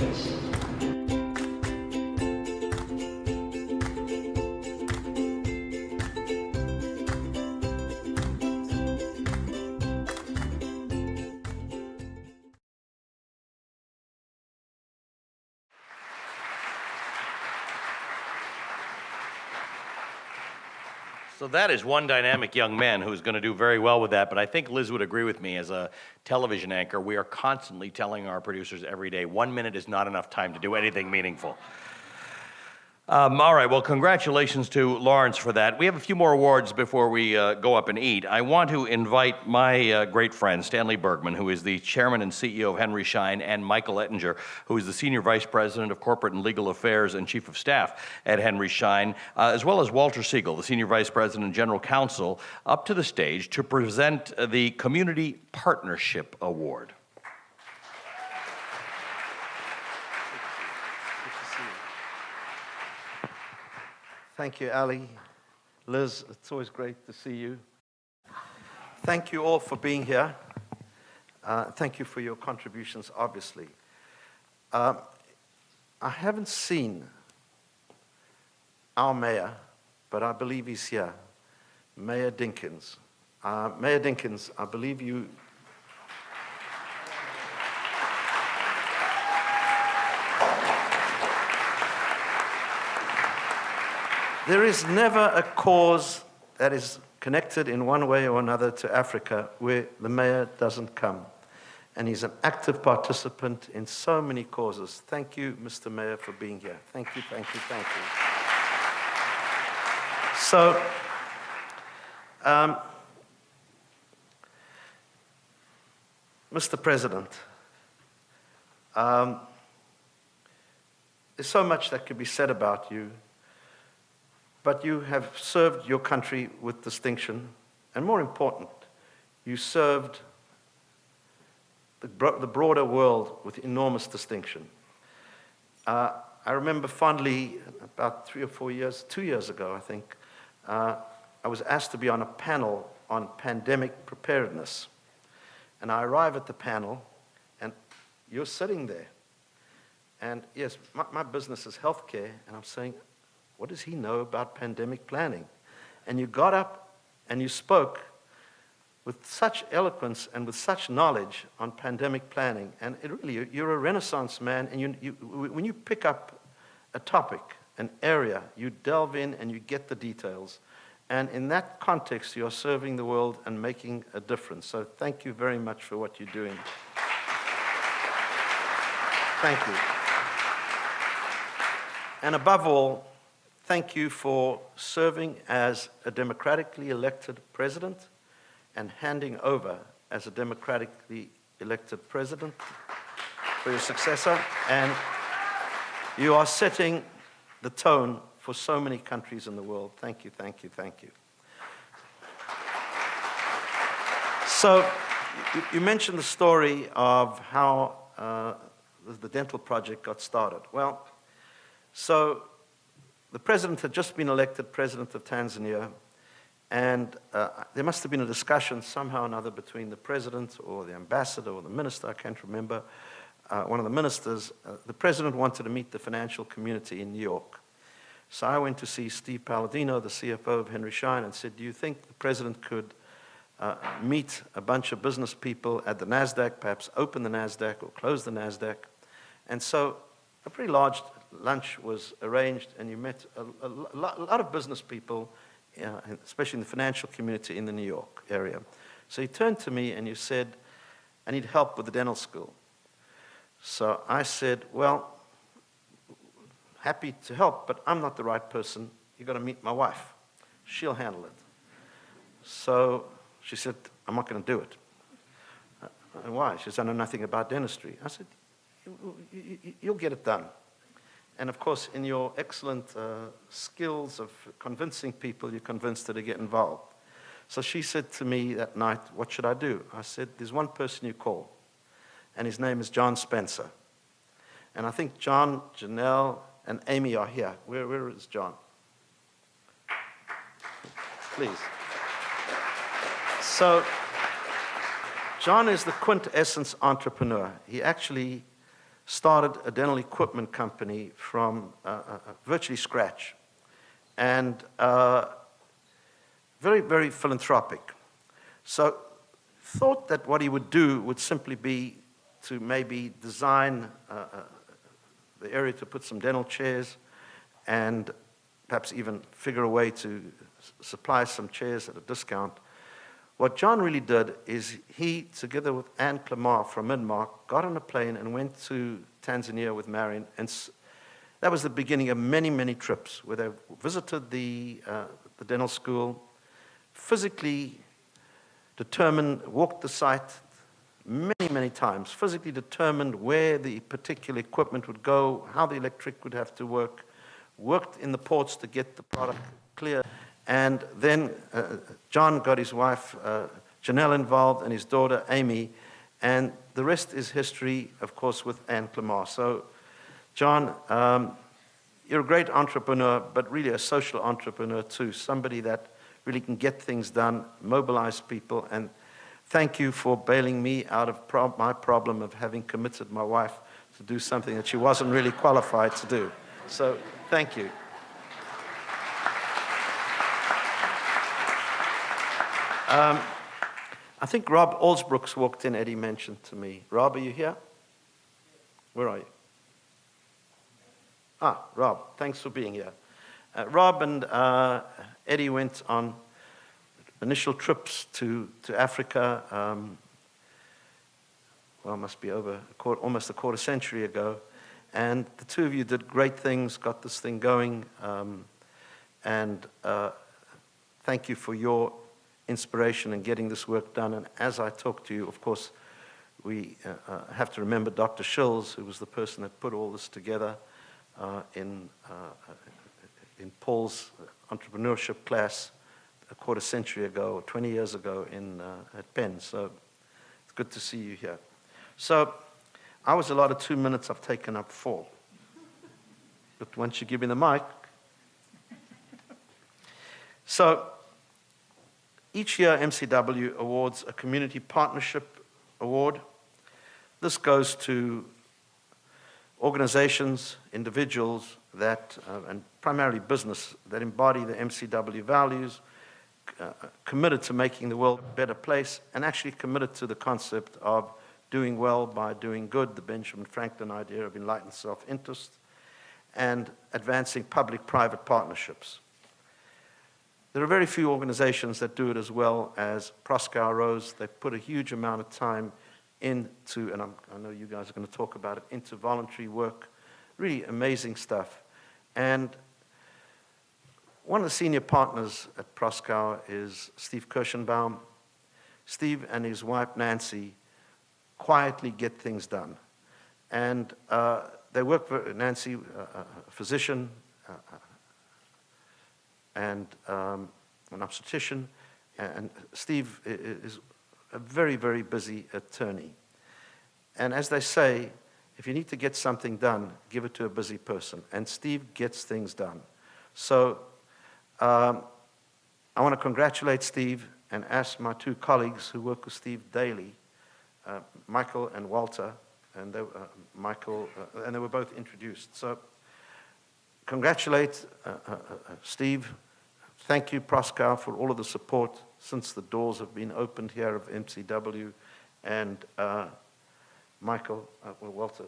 P: So that is one dynamic young man who's going to do very well with that, but I think Liz would agree with me. As a television anchor, we are constantly telling our producers every day, 1 minute is not enough time to do anything meaningful. All right, well, congratulations to Lawrence for that. We have a few more awards before we go up and eat. I want to invite my great friend, Stanley Bergman, who is the chairman and CEO of Henry Schein, and Michael Ettinger, who is the senior vice president of corporate and legal affairs and chief of staff at Henry Schein, as well as Walter Siegel, the senior vice president and general counsel, up to the stage to present the Community Partnership Award.
U: Thank you, Ali. Liz, it's always great to see you. Thank you all for being here. Thank you for your contributions, obviously. I haven't seen our mayor, but I believe he's here, Mayor Dinkins. Mayor Dinkins, I believe you... There is never a cause that is connected in one way or another to Africa where the mayor doesn't come. And he's an active participant in so many causes. Thank you, Mr. Mayor, for being here. Thank you, thank you, thank you. So, Mr. President, there's so much that could be said about you, but you have served your country with distinction, and more important, you served the broader world with enormous distinction. I remember fondly, about 3 or 4 years, 2 years ago, I think, I was asked to be on a panel on pandemic preparedness. And I arrive at the panel, and you're sitting there. And yes, my business is healthcare, and I'm saying, what does he know about pandemic planning? And you got up and you spoke with such eloquence and with such knowledge on pandemic planning. And it really, you're a Renaissance man, and when you pick up a topic, an area, you delve in and you get the details. And in that context, you're serving the world and making a difference. So thank you very much for what you're doing. Thank you. And above all, thank you for serving as a democratically elected president and handing over as a democratically elected president for your successor. And you are setting the tone for so many countries in the world. Thank you, thank you, thank you. So, you mentioned the story of how the dental project got started. Well, so the president had just been elected president of Tanzania, and there must have been a discussion somehow or another between the president or the ambassador or the minister, I can't remember, one of the ministers. The president wanted to meet the financial community in New York. So I went to see Steve Palladino, the CFO of Henry Schein, and said, do you think the president could meet a bunch of business people at the NASDAQ, perhaps open the NASDAQ or close the NASDAQ? And so a pretty large lunch was arranged, and you met a lot of business people, especially in the financial community in the New York area. So he turned to me and you said, I need help with the dental school. So I said, well, happy to help, but I'm not the right person. You've got to meet my wife. She'll handle it. So she said, I'm not going to do it. And why? She said, I know nothing about dentistry. I said, you'll get it done. And of course, in your excellent skills of convincing people, you convinced her to get involved. So she said to me that night, what should I do? I said, there's one person you call, and his name is John Spencer. And I think John, Janelle, and Amy are here. Where is John? Please. So, John is the quintessence entrepreneur. He actually started a dental equipment company from virtually scratch. And very, very philanthropic. So, thought that what he would do would simply be to maybe design the area to put some dental chairs and perhaps even figure a way to supply some chairs at a discount. What John really did is he, together with Anne Clamar from Midmark, got on a plane and went to Tanzania with Marion, and that was the beginning of many, many trips where they visited the dental school, physically determined, walked the site many, many times, physically determined where the particular equipment would go, how the electric would have to work, worked in the ports to get the product clear. And then John got his wife, Janelle, involved, and his daughter, Amy. And the rest is history, of course, with Anne Clamar. So, John, you're a great entrepreneur, but really a social entrepreneur, too. Somebody that really can get things done, mobilize people, and thank you for bailing me out of my problem of having committed my wife to do something that she wasn't really qualified to do. So, thank you. I think Rob Alsbrooks walked in, Eddie mentioned to me. Rob, are you here? Where are you? Ah, Rob, thanks for being here. Rob and Eddie went on initial trips to Africa, well, must be over almost a quarter century ago. And the two of you did great things, got this thing going. And thank you for your inspiration in getting this work done. And as I talk to you, of course, we have to remember Dr. Schills, who was the person that put all this together. in Paul's entrepreneurship class a quarter century ago, or 20 years ago at Penn. So it's good to see you here. So I was allotted 2 minutes. I've taken up 4. But once you give me the mic. So each year MCW awards a Community Partnership Award. This goes to organizations, individuals that, and primarily business, that embody the MCW values, committed to making the world a better place, and actually committed to the concept of doing well by doing good, the Benjamin Franklin idea of enlightened self-interest, and advancing public-private partnerships. There are very few organizations that do it as well as Proskauer Rose. They put a huge amount of time into, and I know you guys are going to talk about it, into voluntary work. Really amazing stuff. And one of the senior partners at Proskauer is Steve Kirschenbaum. Steve and his wife Nancy quietly get things done. And they work for Nancy, a physician and an obstetrician, and Steve is a very, very busy attorney. And as they say, if you need to get something done, give it to a busy person. And Steve gets things done. So I want to congratulate Steve and ask my 2 colleagues who work with Steve daily, Michael and Walter, and they, and they were both introduced. So congratulate Steve. Thank you, Proskauer, for all of the support since the doors have been opened here of MCW. And Michael, well, Walter,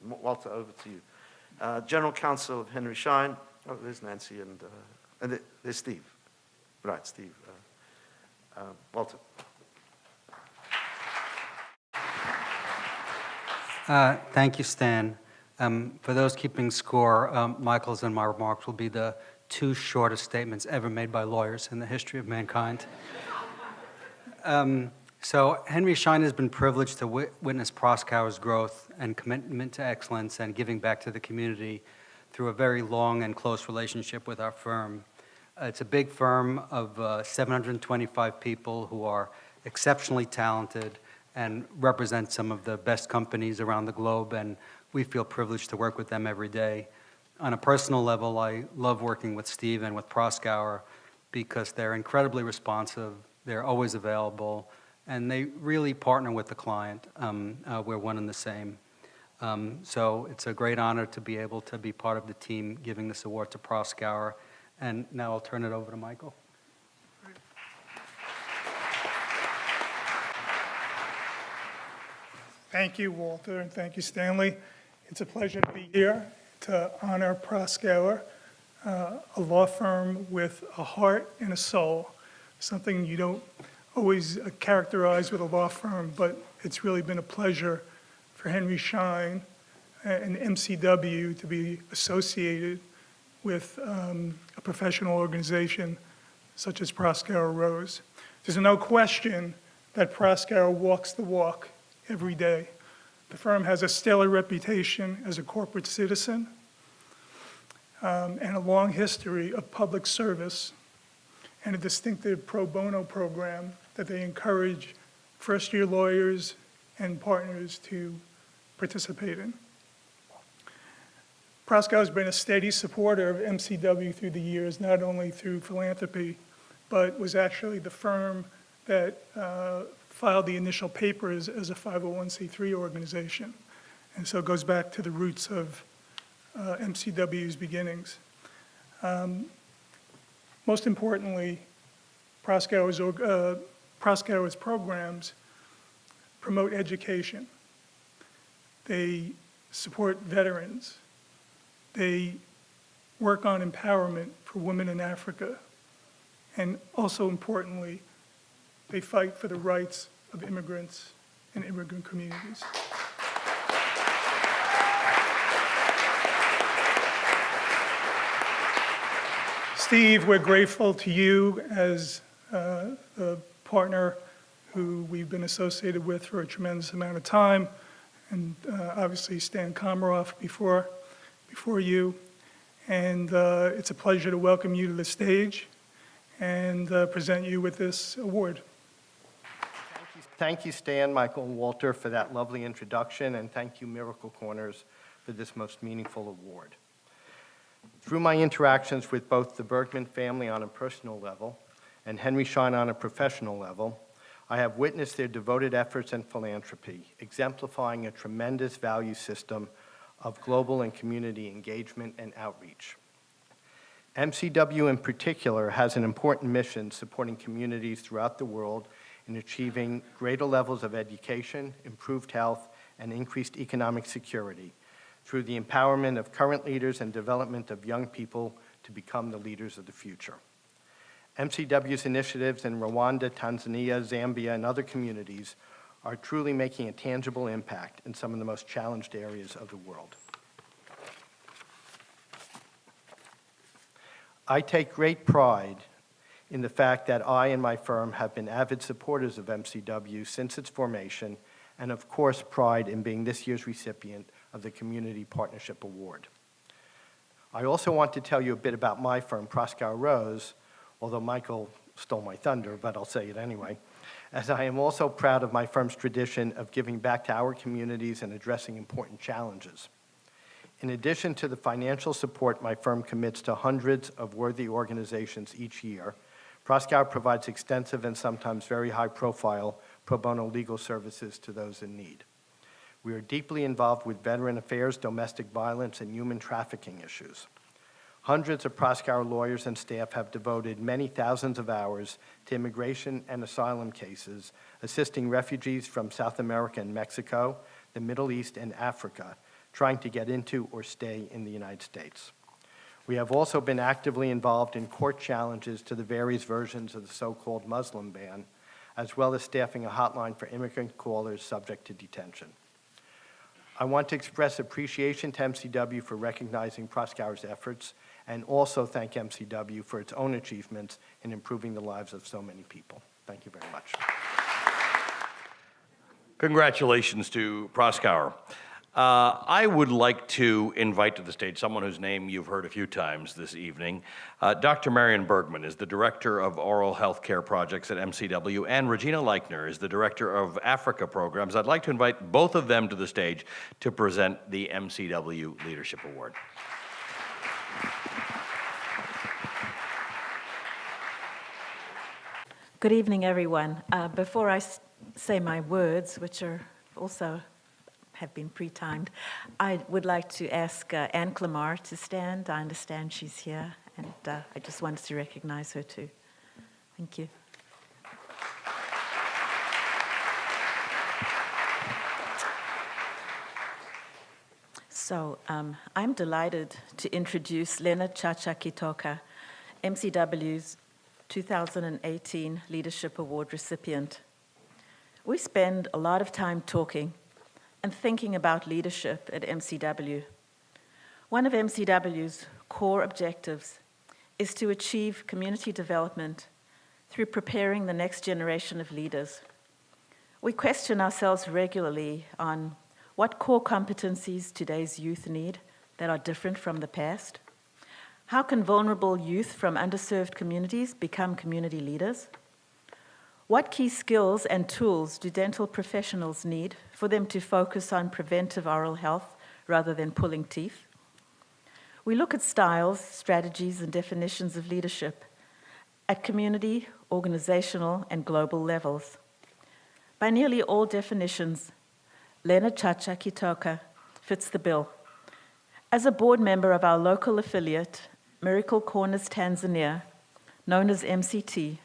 U: Walter, over to you. General Counsel of Henry Schein. Oh, there's Nancy and there's Steve. Right, Steve. Walter.
A: Thank you, Stan. For those keeping score, Michael's and my remarks will be the 2 shortest statements ever made by lawyers in the history of mankind. So Henry Schein has been privileged to witness Proskauer's growth and commitment to excellence and giving back to the community through a very long and close relationship with our firm. It's a big firm of 725 people who are exceptionally talented and represent some of the best companies around the globe, and we feel privileged to work with them every day. On a personal level, I love working with Steve and with Proskauer because they're incredibly responsive, they're always available, and they really partner with the client. We're one and the same. So it's a great honor to be able to be part of the team giving this award to Proskauer. And now I'll turn it over to Michael.
V: Thank you, Walter, and thank you, Stanley. It's a pleasure to be here to honor Proskauer, a law firm with a heart and a soul, something you don't always characterize with a law firm, but it's really been a pleasure for Henry Schein and MCW to be associated with a professional organization such as Proskauer Rose. There's no question that Proskauer walks the walk every day. The firm has a stellar reputation as a corporate citizen and a long history of public service and a distinctive pro bono program that they encourage first-year lawyers and partners to participate in. Proskauer has been a steady supporter of MCW through the years, not only through philanthropy, but was actually the firm that filed the initial papers as a 501c3 organization. And so it goes back to the roots of MCW's beginnings. Most importantly, Proskauer's programs promote education. They support veterans. They work on empowerment for women in Africa. And also importantly, they fight for the rights of immigrants and immigrant communities. Steve, we're grateful to you as a partner who we've been associated with for a tremendous amount of time, and obviously Stan Komaroff before before you. And it's a pleasure to welcome you to the stage and present you with this award.
B: Thank you, Stan, Michael, and Walter, for that lovely introduction, and thank you, Miracle Corners, for this most meaningful award. Through my interactions with both the Bergman family on a personal level and Henry Schein on a professional level, I have witnessed their devoted efforts and philanthropy, exemplifying a tremendous value system of global and community engagement and outreach. MCW in particular has an important mission supporting communities throughout the world in achieving greater levels of education, improved health, and increased economic security through the empowerment of current leaders and development of young people to become the leaders of the future. MCW's initiatives in Rwanda, Tanzania, Zambia, and other communities are truly making a tangible impact in some of the most challenged areas of the world. I take great pride in the fact that I and my firm have been avid supporters of MCW since its formation, and of course pride in being this year's recipient of the Community Partnership Award. I also want to tell you a bit about my firm, Proskauer Rose, although Michael stole my thunder, but I'll say it anyway, as I am also proud of my firm's tradition of giving back to our communities and addressing important challenges. In addition to the financial support my firm commits to hundreds of worthy organizations each year, Proskauer provides extensive and sometimes very high-profile pro bono legal services to those in need. We are deeply involved with veteran affairs, domestic violence, and human trafficking issues. Hundreds of Proskauer lawyers and staff have devoted many thousands of hours to immigration and asylum cases, assisting refugees from South America and Mexico, the Middle East, and Africa, trying to get into or stay in the United States. We have also been actively involved in court challenges to the various versions of the so-called Muslim ban, as well as staffing a hotline for immigrant callers subject to detention. I want to express appreciation to MCW for recognizing Proskauer's efforts and also thank MCW for its own achievements in improving the lives of so many people. Thank you very much.
P: Congratulations to Proskauer. I would like to invite to the stage someone whose name you've heard a few times this evening. Dr. Marion Bergman is the Director of Oral Health Care Projects at MCW, and Regina Leichner is the Director of Africa Programs. I'd like to invite both of them to the stage to present the MCW Leadership Award.
G: Good evening, everyone. Before I say my words, which are also have been pre-timed, I would like to ask Anne Clamar to stand. I understand she's here, and I just wanted to recognize her too. Thank you. So I'm delighted to introduce Leonard Chacha Kitoka, MCW's 2018 Leadership Award recipient. We spend a lot of time talking and thinking about leadership at MCW. One of MCW's core objectives is to achieve community development through preparing the next generation of leaders. We question ourselves regularly on what core competencies today's youth need that are different from the past. How can vulnerable youth from underserved communities become community leaders? What key skills and tools do dental professionals need for them to focus on preventive oral health rather than pulling teeth? We look at styles, strategies, and definitions of leadership at community, organizational, and global levels. By nearly all definitions, Leonard Chacha Kitoka fits the bill. As a board member of our local affiliate, Miracle Corners Tanzania, known as MCT,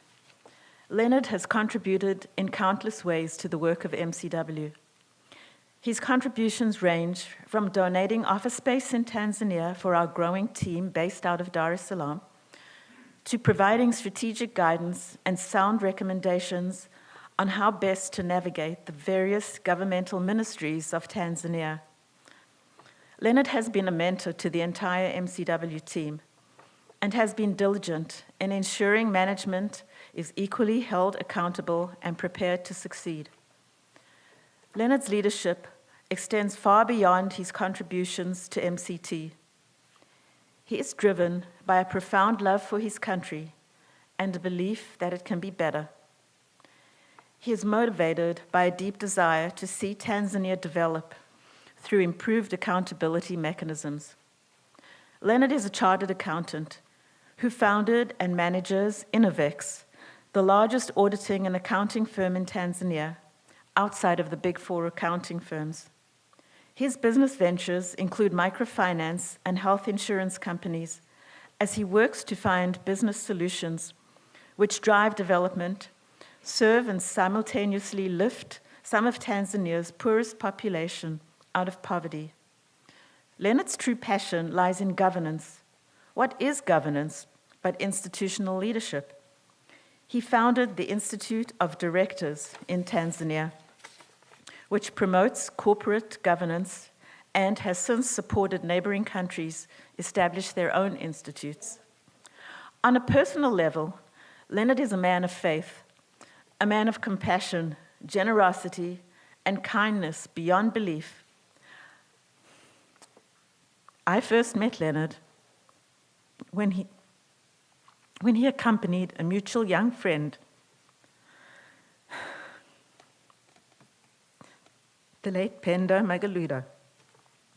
G: Leonard has contributed in countless ways to the work of MCW. His contributions range from donating office space in Tanzania for our growing team based out of Dar es Salaam, to providing strategic guidance and sound recommendations on how best to navigate the various governmental ministries of Tanzania. Leonard has been a mentor to the entire MCW team and has been diligent in ensuring management is equally held accountable and prepared to succeed. Leonard's leadership extends far beyond his contributions to MCT. He is driven by a profound love for his country and a belief that it can be better. He is motivated by a deep desire to see Tanzania develop through improved accountability mechanisms. Leonard is a chartered accountant who founded and manages INNOVEX, the largest auditing and accounting firm in Tanzania, outside of the Big Four accounting firms. His business ventures include microfinance and health insurance companies as he works to find business solutions which drive development, serve and simultaneously lift some of Tanzania's poorest population out of poverty. Leonard's true passion lies in governance. What is governance but institutional leadership? He founded the Institute of Directors in Tanzania, which promotes corporate governance and has since supported neighboring countries establish their own institutes. On a personal level, Leonard is a man of faith, a man of compassion, generosity, and kindness beyond belief. I first met Leonard when he accompanied a mutual young friend, the late Pendo Magaluda,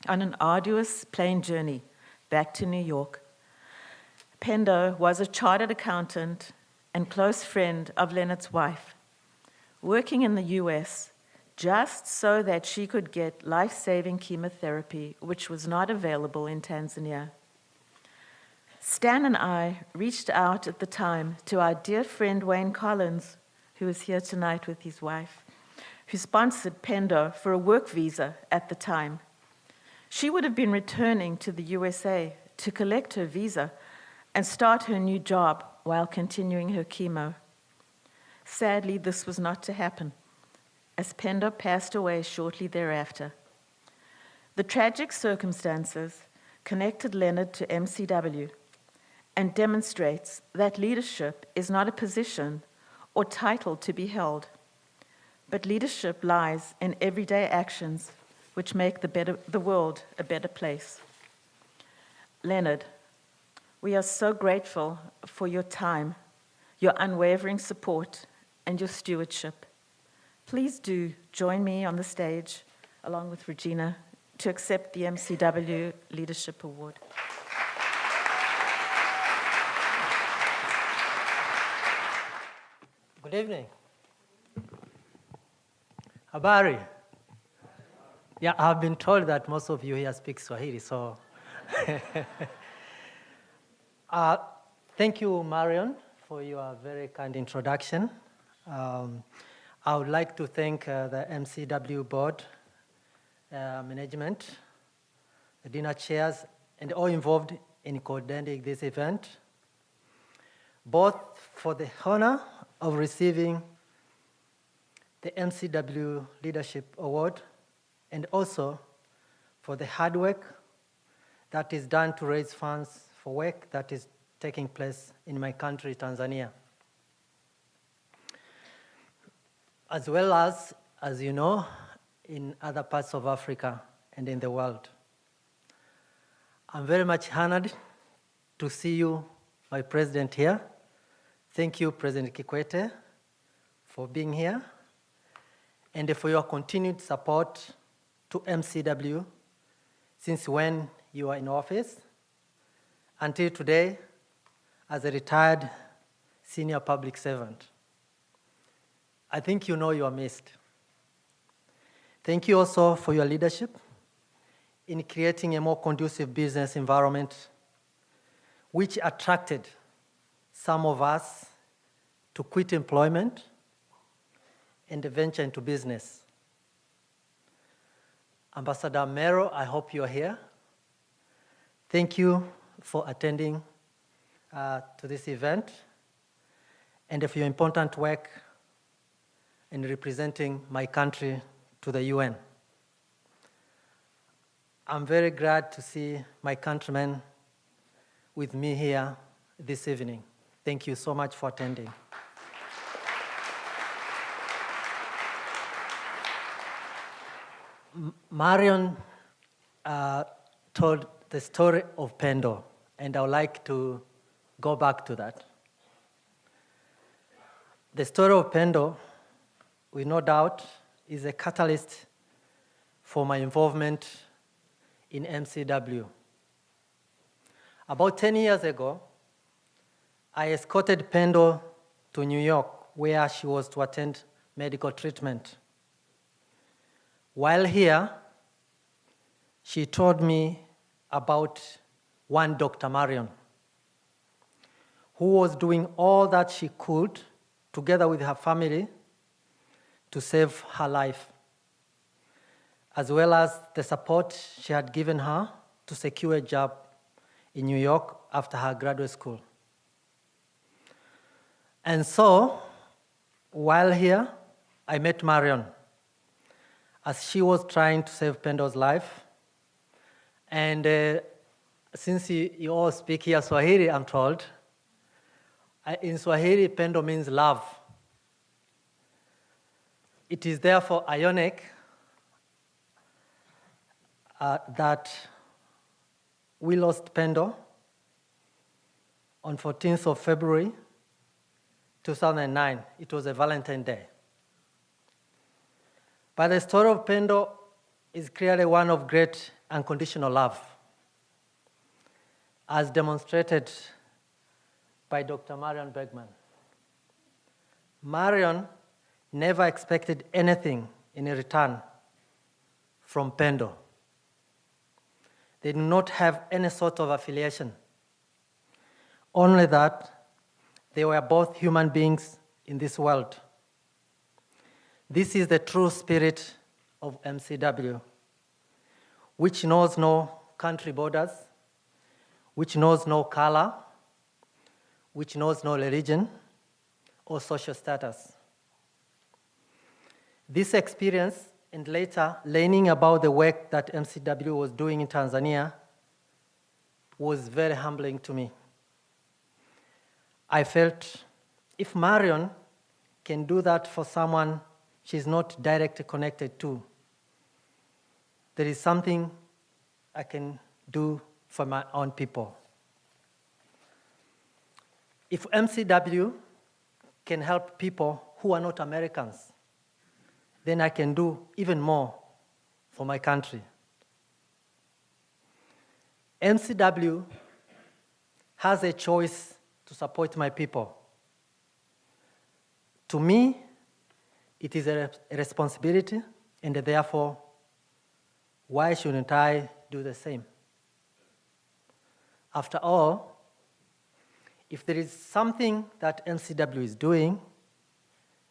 G: on an arduous plane journey back to New York. Pendo was a chartered accountant and close friend of Leonard's wife, working in the US just so that she could get life-saving chemotherapy, which was not available in Tanzania. Stan and I reached out at the time to our dear friend Wayne Collins, who is here tonight with his wife, who sponsored Pendo for a work visa at the time. She would have been returning to the USA to collect her visa and start her new job while continuing her chemo. Sadly, this was not to happen, as Pendo passed away shortly thereafter. The tragic circumstances connected Leonard to MCW and demonstrates that leadership is not a position or title to be held, but leadership lies in everyday actions which make the world a better place. Leonard, we are so grateful for your time, your unwavering support, and your stewardship. Please do join me on the stage, along with Regina, to accept the MCW Leadership Award.
F: Good evening. Habari. Yeah, I've been told that most of you here speak Swahili, so. Thank you, Marion, for your very kind introduction. I would like to thank the MCW board, management, the dinner chairs, and all involved in coordinating this event, both for the honor of receiving the MCW Leadership Award and also for the hard work that is done to raise funds for work that is taking place in my country, Tanzania. As well as you know, in other parts of Africa and in the world. I'm very much honored to see you, my president, here. Thank you, President Kikwete, for being here and for your continued support to MCW since when you are in office until today as a retired senior public servant. I think you know you are missed. Thank you also for your leadership in creating a more conducive business environment which attracted some of us to quit employment and venture into business. Ambassador Mero, I hope you're here. Thank you for attending to this event and for your important work in representing my country to the UN. I'm very glad to see my countrymen with me here this evening. Thank you so much for attending. Marion told the story of Pendo and I would like to go back to that. The story of Pendo, with no doubt, is a catalyst for my involvement in MCW. About 10 years ago, I escorted Pendo to New York, where she was to attend medical treatment. While here, she told me about one Dr. Marion, who was doing all that she could, together with her family, to save her life, as well as the support she had given her to secure a job in New York after her graduate school. And so, while here, I met Marion as she was trying to save Pendo's life. And since you all speak here Swahili, I'm told, in Swahili, Pendo means love. It is therefore ironic that we lost Pendo on 14th of February, 2009. It was a Valentine's Day. But the story of Pendo is clearly one of great unconditional love, as demonstrated by Dr. Marion Bergman. Marion never expected anything in return from Pendo. They did not have any sort of affiliation, only that they were both human beings in this world. This is the true spirit of MCW, which knows no country borders, which knows no color, which knows no religion or social status. This experience, and later learning about the work that MCW was doing in Tanzania, was very humbling to me. I felt if Marion can do that for someone she's not directly connected to, there is something I can do for my own people. If MCW can help people who are not Americans, then I can do even more for my country. MCW has a choice to support my people. To me, it is a responsibility, and therefore, why shouldn't I do the same? After all, if there is something that MCW is doing,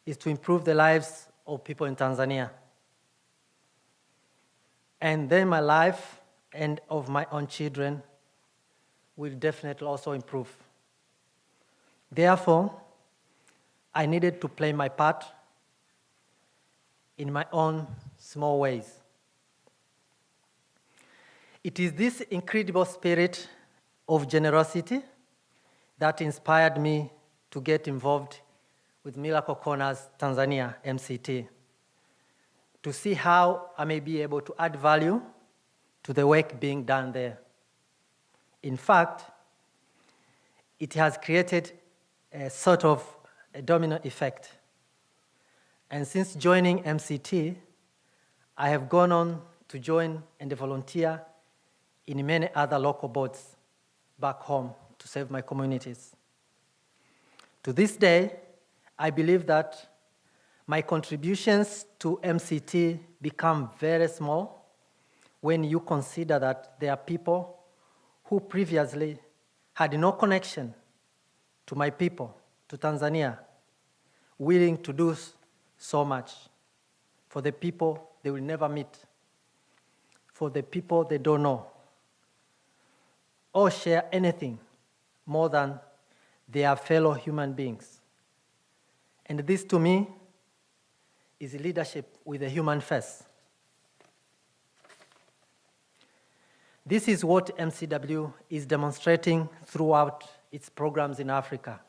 F: is to improve the lives of people in Tanzania. And then my life and of my own children will definitely also improve. Therefore, I needed to play my part in my own small ways. It is this incredible spirit of generosity that inspired me to get involved with Miracle Corners Tanzania, MCT, to see how I may be able to add value to the work being done there. In fact, it has created a sort of a domino effect. And since joining MCT, I have gone on to join and volunteer in many other local boards back home to serve my communities. To this day, I believe that my contributions to MCT become very small when you consider that there are people who previously had no connection to my people, to Tanzania, willing to do so much for the people they will never meet, for the people they don't know, or share anything more than their fellow human beings. And this, to me, is leadership with a human face. This is what MCW is demonstrating throughout its programs in Africa.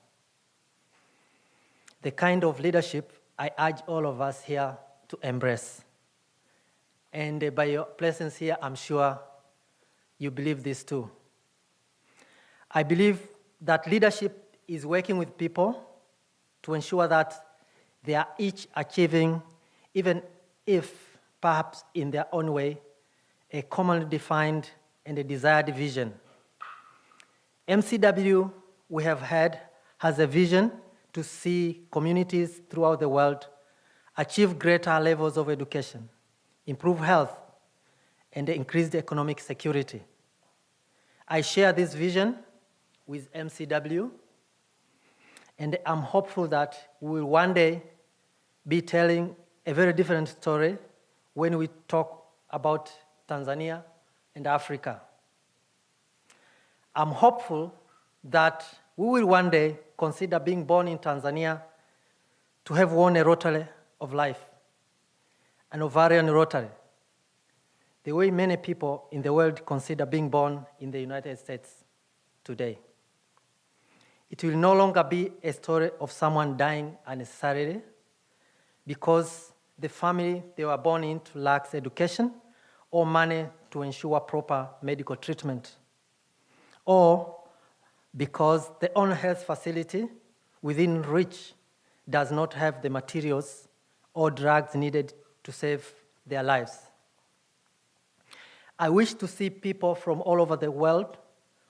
F: The kind of leadership I urge all of us here to embrace. And by your presence here, I'm sure you believe this too. I believe that leadership is working with people to ensure that they are each achieving, even if perhaps in their own way, a commonly defined and a desired vision. MCW, we have heard, has a vision to see communities throughout the world achieve greater levels of education, improve health, and increase economic security. I share this vision with MCW, and I'm hopeful that we will one day be telling a very different story when we talk about Tanzania and Africa. I'm hopeful that we will one day consider being born in Tanzania to have won a lottery of life, an ovarian lottery, the way many people in the world consider being born in the United States today. It will no longer be a story of someone dying unnecessarily because the family they were born into lacks education or money to ensure proper medical treatment, or because the own health facility within reach does not have the materials or drugs needed to save their lives. I wish to see people from all over the world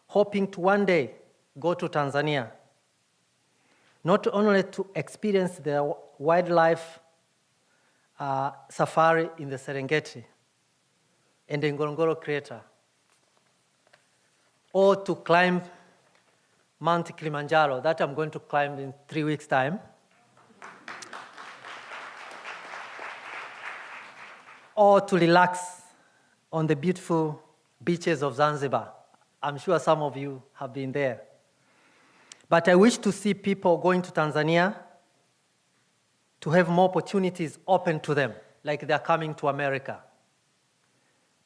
F: hoping to one day go to Tanzania, not only to experience the wildlife safari in the Serengeti and the Ngorongoro Crater, or to climb Mount Kilimanjaro, that I'm going to climb in 3 weeks' time, or to relax on the beautiful beaches of Zanzibar. I'm sure some of you have been there. But I wish to see people going to Tanzania to have more opportunities open to them, like they're coming to America,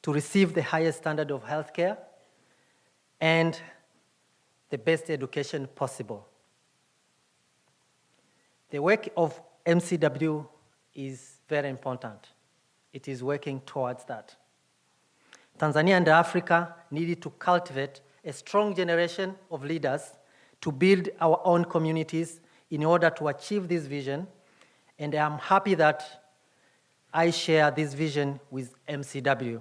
F: to receive the highest standard of healthcare and the best education possible. The work of MCW is very important. It is working towards that. Tanzania and Africa needed to cultivate a strong generation of leaders to build our own communities in order to achieve this vision, and I'm happy that I share this vision with MCW.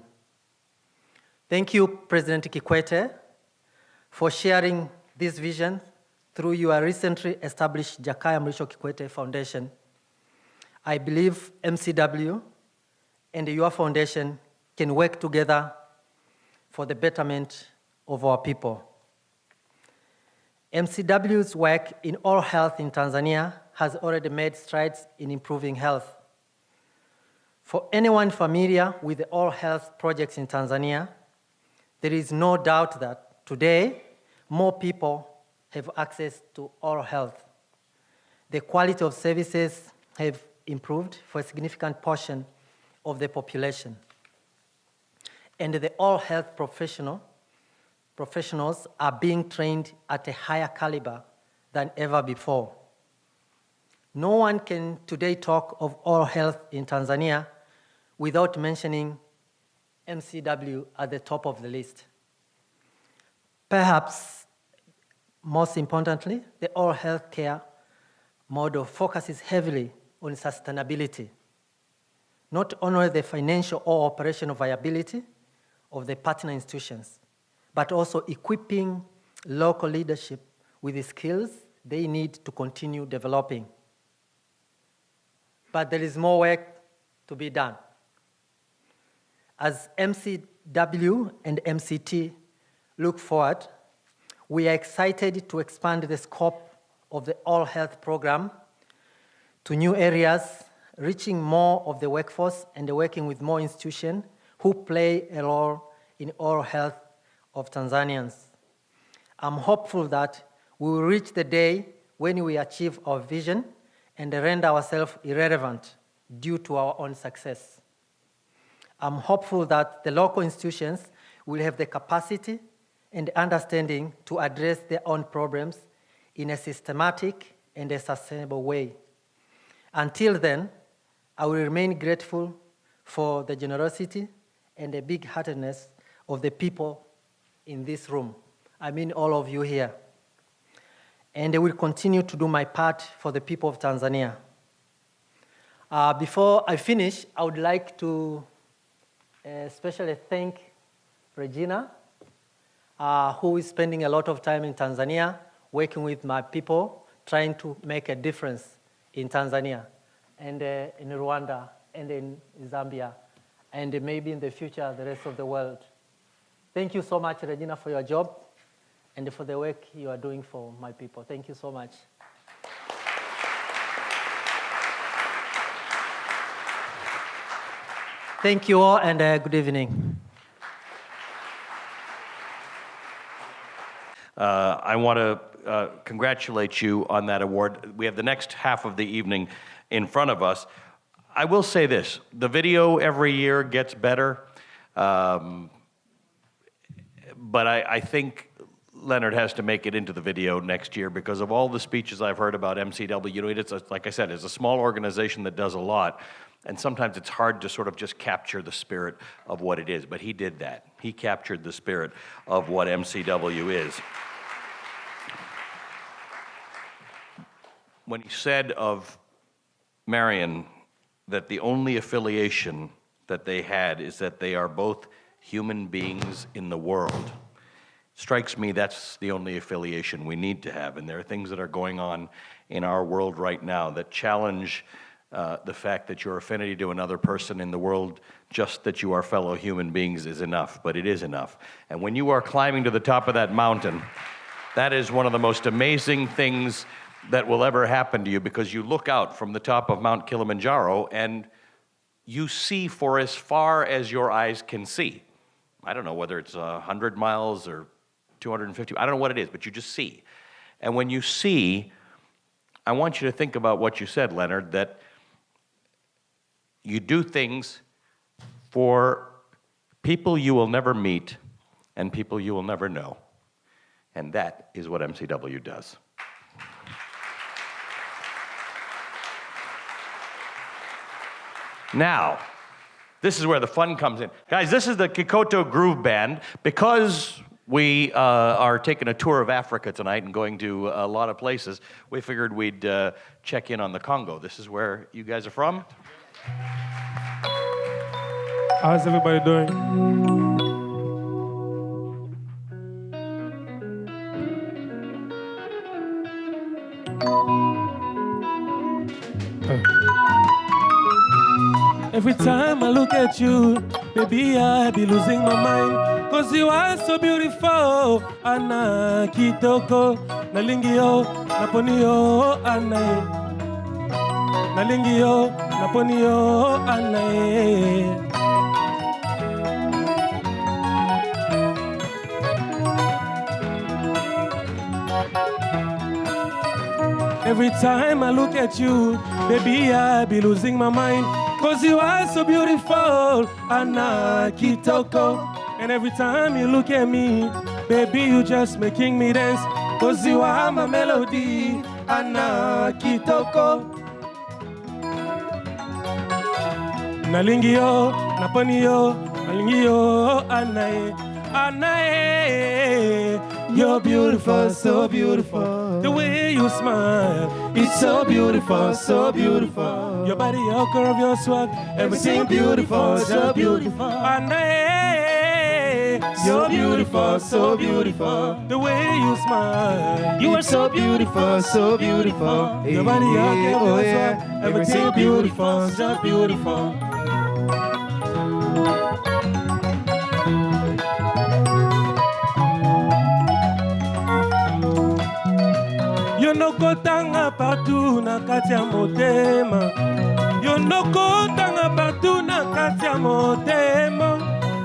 F: Thank you, President Kikwete, for sharing this vision through your recently established Jakaya Mrisho Kikwete Foundation. I believe MCW and your foundation can work together for the betterment of our people. MCW's work in oral health in Tanzania has already made strides in improving health. For anyone familiar with the oral health projects in Tanzania, there is no doubt that today, more people have access to oral health. The quality of services have improved for a significant portion of the population. And the oral health professionals are being trained at a higher caliber than ever before. No one can today talk of oral health in Tanzania without mentioning MCW at the top of the list. Perhaps most importantly, the oral health care model focuses heavily on sustainability, not only the financial or operational viability of the partner institutions, but also equipping local leadership with the skills they need to continue developing. But there is more work to be done. As MCW and MCT look forward, we are excited to expand the scope of the All Health program to new areas, reaching more of the workforce and working with more institutions who play a role in oral health of Tanzanians. I'm hopeful that we will reach the day when we achieve our vision and render ourselves irrelevant due to our own success. I'm hopeful that the local institutions will have the capacity and understanding to address their own problems in a systematic and a sustainable way. Until then, I will remain grateful for the generosity and the big-heartedness of the people in this room. I mean all of you here. And I will continue to do my part for the people of Tanzania. Before I finish, I would like to especially thank Regina, who is spending a lot of time in Tanzania, working with my people, trying to make a difference in Tanzania, and in Rwanda, and in Zambia, and maybe in the future, the rest of the world. Thank you so much, Regina, for your job, and for the work you are doing for my people. Thank you so much. Thank you all, and good evening.
P: I want to congratulate you on that award. We have the next half of the evening in front of us. I will say this, the video every year gets better, but I think Leonard has to make it into the video next year because of all the speeches I've heard about MCW. You know, it's like I said, it's a small organization that does a lot, and sometimes it's hard to sort of just capture the spirit of what it is, but he did that. He captured the spirit of what MCW is. When he said of Marion that the only affiliation that they had is that they are both human beings in the world, strikes me that's the only affiliation we need to have. And there are things that are going on in our world right now that challenge the fact that your affinity to another person in the world, just that you are fellow human beings, is enough, but it is enough. And when you are climbing to the top of that mountain, that is one of the most amazing things that will ever happen to you, because you look out from the top of Mount Kilimanjaro and you see for as far as your eyes can see. I don't know whether it's 100 miles or 250, I don't know what it is, but you just see. And when you see, I want you to think about what you said, Leonard, that you do things for people you will never meet and people you will never know. And that is what MCW does. Now, this is where the fun comes in. Guys, this is the Kitoka Groove Band. Because we are taking a tour of Africa tonight and going to a lot of places, we figured we'd check in on the Congo. This is where you guys are from?
H: How's everybody doing? Every time I look at you, baby, I be losing my mind. Cause you are so beautiful. Ana Kitoko, Nalingio, Naponio, Anae. Nalingio, Naponio, Anae. Every time I look at you, baby, I be losing my mind. Cause you are so beautiful, Ana Kitoko. And every time you look at me, baby, you just making me dance. Cause you are my melody, Ana Kitoko. Nalingio, Naponio, Nalingio, Anae, Anae. You're beautiful, so beautiful. The way you smile, it's so beautiful, so beautiful. Your body, your curve, your swag, everything beautiful, so beautiful. Anae, you're beautiful, so beautiful. The way you smile, you are so beautiful, so beautiful. Your body, your curve, your swag, everything beautiful, so beautiful. Yo no kotanga partout na kati ya motema. Yo no kotanga partout na kati ya motema.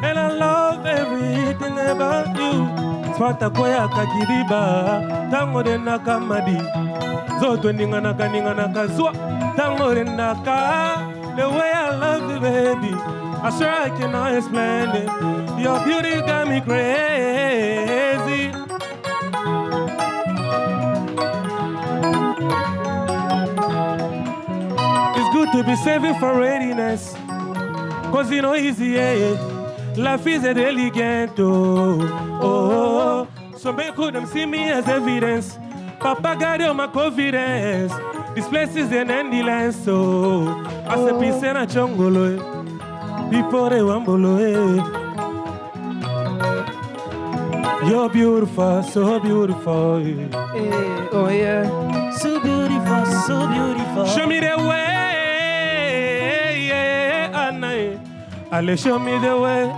H: And I love everything about you. Swata koya kakiriba, tango de nakamadi. Zoto ninga naka zwa, tango de naka. The way I love you, baby, I swear I cannot explain it. Your beauty got me crazy. It's good to be saving for readiness, cause you know easy, yeah. Life is a delicate, oh. Some people them see me as evidence. Papa got my confidence. This place is an ending land, so I say peace and a jungle. People they wambolo. You're beautiful, so beautiful.
E: Oh yeah.
T: So beautiful, so beautiful.
H: Show me the way, yeah, Anna. Allez, show me the way.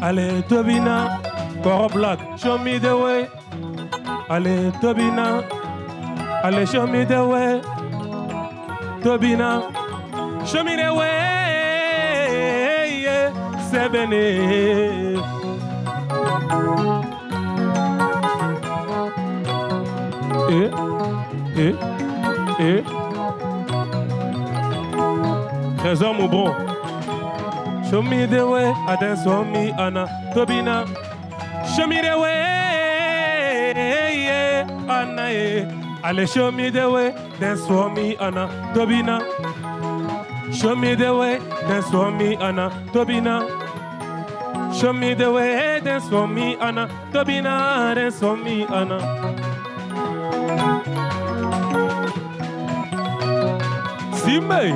H: Allez, Tobina, Coro Black. Show me the way. Allez, Tobina. Allez, show me the way. Tobina. Show me the way, yeah. Sebene. Trésor mon bon. Show me the way, I dance for me, Anna, Tobina. Show me the way, yeah, Anna, yeah. Allez, show me the way, dance for me, Anna, Tobina. Show me the way, dance for me, Anna, Tobina. Show me the way, dance for me, Anna, Tobina, dance for me, Anna. Si, mais,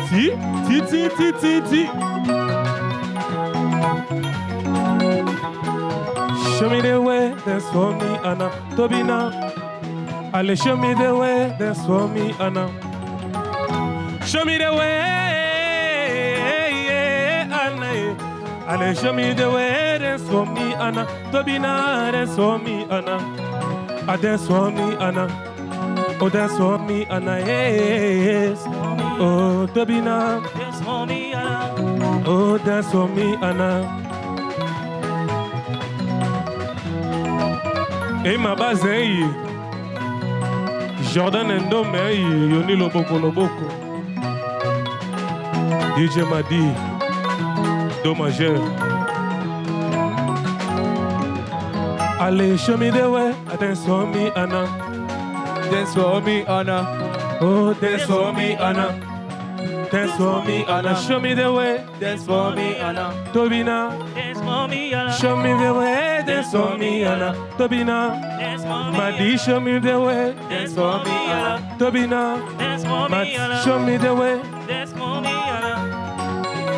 H: si. Show me the way, dance for me, Anna, Tobina. Allez, show me the way, dance for me, Anna. Show me the way, yeah, Anna. Allez, show me the way, dance for me, Anna. Tobina, dance for me, Anna. I dance for me, Anna. Oh, dance for me, Anna, yes. Oh, Tobina.
T: Dance for me, Anna.
H: Oh, dance for me, Anna. Hey, ma base, hey. Jordan Endo, hey, Yoni Loboko Loboko. DJ Madi, Do majeur. Allez, show me the way, dance for me, Anna.
E: Dance for me, Anna.
H: Oh, dance for me, Anna. Dance for me, Anna. Show me the way.
E: Dance for me, Anna.
H: Tobina.
T: Dance for me, Anna.
H: Show me the way. Dance for me, Anna. Tobina.
T: Dance for me,
H: Madi, show me the way.
T: Dance for me, Anna.
H: Tobina.
T: Dance for me, Anna.
H: Show me the way.
T: Dance for me, Anna.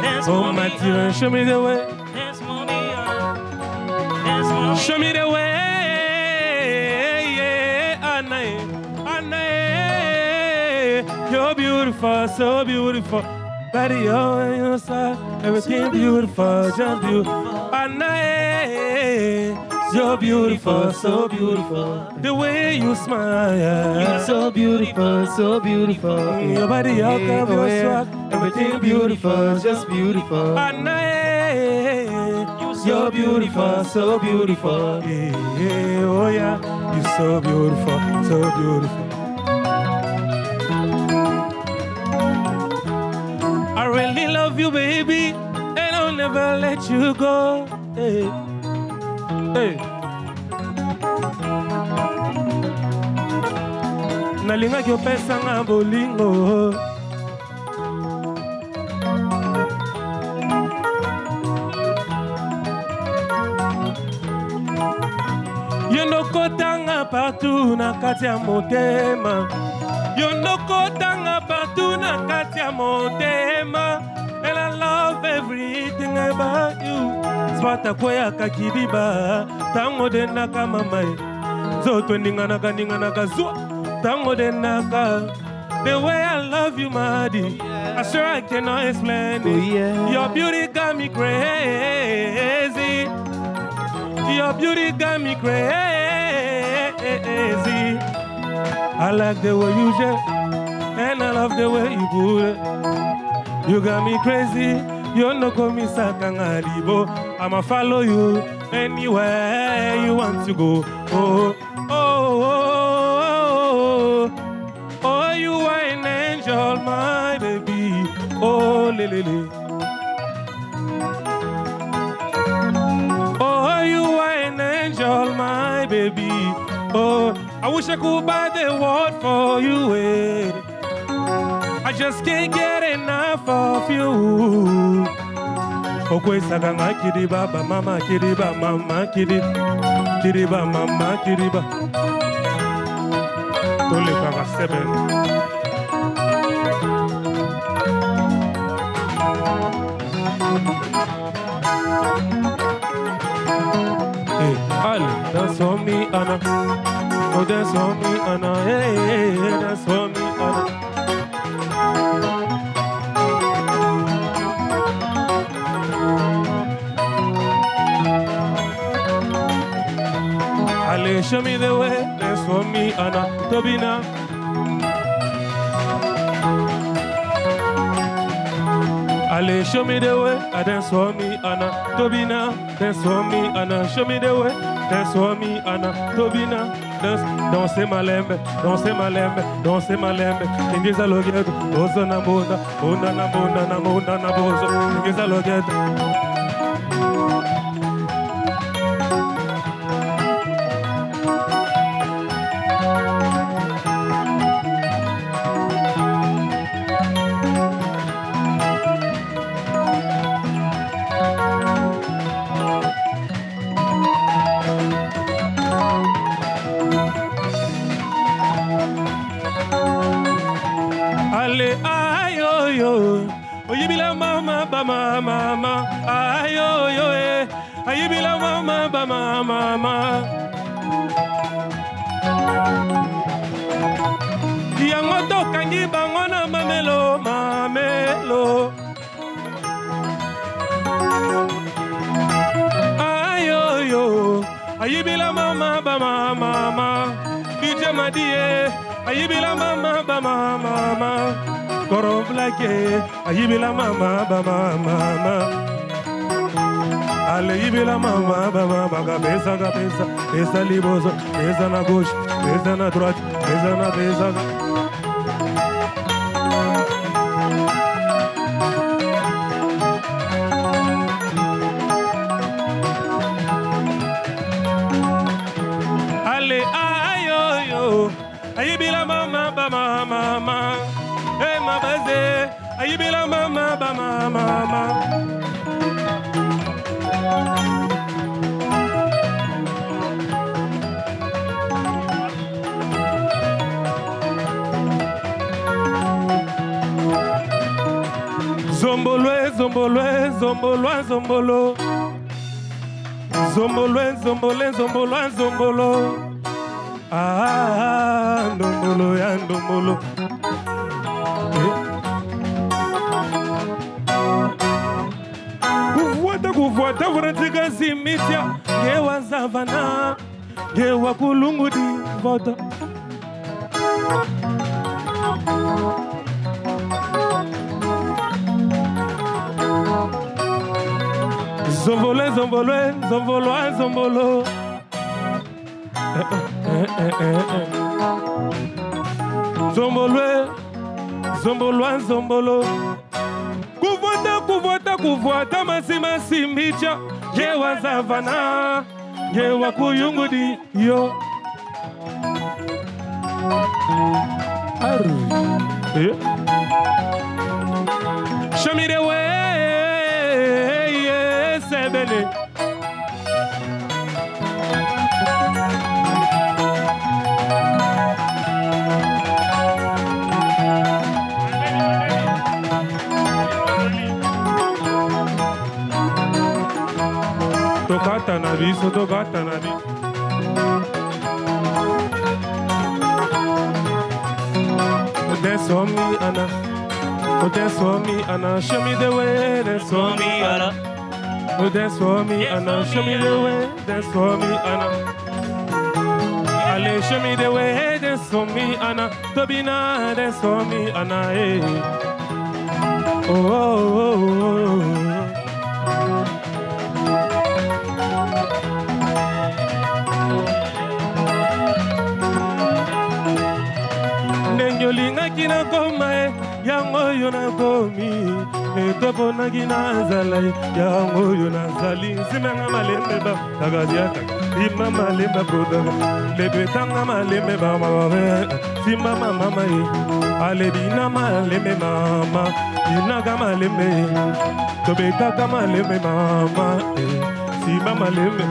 T: Dance
H: Oh,
T: for me,
H: Mathieu, show me the way.
T: Dance for me, Anna. Dance for me.
H: Show me the way. Yeah, Anna. Anna. You're beautiful, so beautiful. Body on your side, everything beautiful, just beautiful. Anna, you're beautiful, so beautiful. The way you smile,
E: You're so beautiful, so beautiful.
H: Your body out of your swag,
E: everything beautiful, just beautiful.
H: Anna, you're beautiful, so beautiful. Yeah, oh yeah, you're so beautiful, so beautiful. I really love you, baby, and I'll never let you go. Hey, hey. Nalinga kyo pesa nga bolingo. Yonoko tanga partout na kati ya motema. Yonoko tanga partout na kati ya motema. And I love everything about you. Spata kwea kakidiba. Tango de naka mamae. Zoto ninganaka zua. Tango de naka. The way I love you, Madi. I swear I cannot explain it. Your beauty got me crazy. Your beauty got me crazy. I like the way you jet, and I love the way you put it. You got me crazy. You no call me sakangalibo. I'ma follow you anywhere you want to go. Oh, oh, oh, oh, oh, you are an angel, my baby. Oh, lily. Oh, you are an angel, my baby. Oh, I wish I could buy the world for you. I just can't get enough of you. Okwesaka nga kiriba, ba mama kiriba, mama kiriba, mama kiriba. Tole kaka 7. Dance for me, Anna. Oh, dance for me, Anna. Hey, dance for me, Anna. Ale, show me the way. Dance for me, Anna. Tobina. Ale, show me the way. Dance for me, Anna. Tobina. Dance for me, Anna. Show me the way. Dance for me, Anna, Tobina, dance, danse malembe, danse malembe, danse malembe. Ingiza logeto, ozo na munda, munda na munda na munda na bozo. Ingiza logeto. Mama, ayo yo eh, ayibila mama ba mama. Yangoto kangi bangona mamelo mamelo. Ayo yo, ayibila mama ba mama. DJ Madie, ayibila mama ba mama. Koro blake, ayibila mama ba mama. Ale yibila mama ba mama, gabeza gabeza, esa libozo, esa na gauche, esa na droite, esa na beza. Ale ayo yo, ayibila mama ba mama. Hey mabaze, ayibila mama ba mama. Zombolwe, zombolwe, zombolwa, zombolo. Zombolwe, zombole, zombolwa, zombolo. Ah, ndombolo ya ndombolo. Kufuata vuratika simitia, gewa savana, gewa kulungudi vota. Zombole, zombole, zombolo, zombolo. Zombole, zombolo, zombolo. Kufuata masima simbicha, gewa savana, gewa kuyungudi yo. Aru, show me the way, yes, sebele. Tokata na biso, tokata na biso. Dance for me, Anna. Oh, dance for me, Anna. Show me the way. Dance for me, Anna. Oh, dance for me, Anna. Show me the way. Dance for me, Anna. Allez, show me the way. Dance for me, Anna. Tobina, dance for me, Anna. Hey. Oh, oh, oh, oh. Yolinga kina koma yango yona komi Etopo nagina zalai, yango yonazali, simanga malembe ba, tagadiaka, ima malembe broda, lebetanga malembe ba mama, simba mama ye, alebina malembe mama, inaga malembe, tobetaka malembe mama, simba malembe.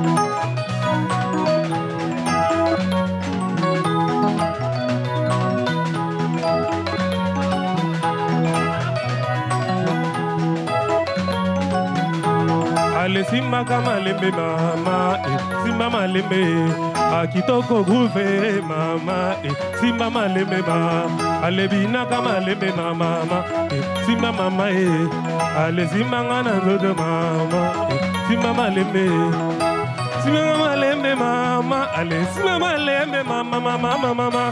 H: Ale simba kama lembe mama, simba malembe, Kitoko groove mama, simba malembe mama, ale bina kama lembe mama, simba mama ale simba ngana zodo mama, simba malembe mama, ale simba malembe mama,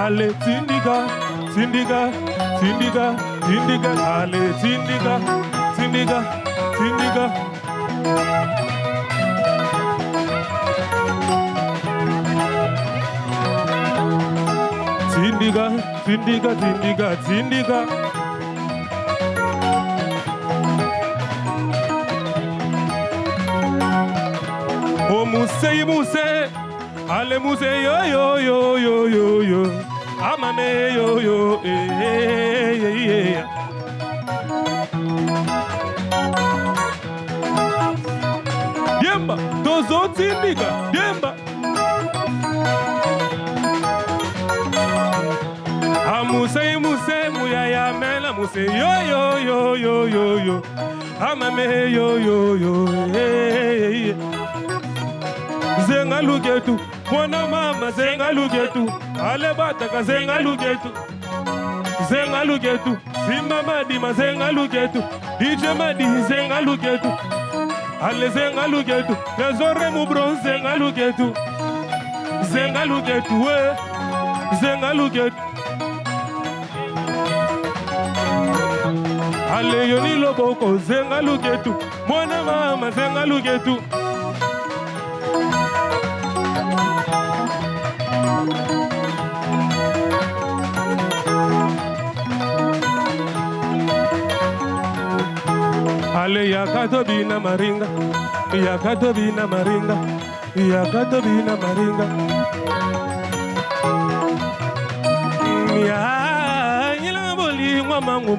H: ale tindika, ale tindika. Tindika. Oh muse, ale muse yo. Amame yo, yeah. Diemba, dozo tindika, diemba. Muse, muyaya mela muse yo. Amame yo, yeah. Zenga lugetu, mwana mama zenga lugetu, ale bataka zenga lugetu, simba madima zenga lugetu, DJ madi zenga lugetu, ale zenga lugetu, yazore mubron zenga lugetu, zenga lugetu, ale yoni loboko zenga lugetu, mwana mama zenga lugetu. Ale yakato bina maringa, ya ila boli ngwa mangu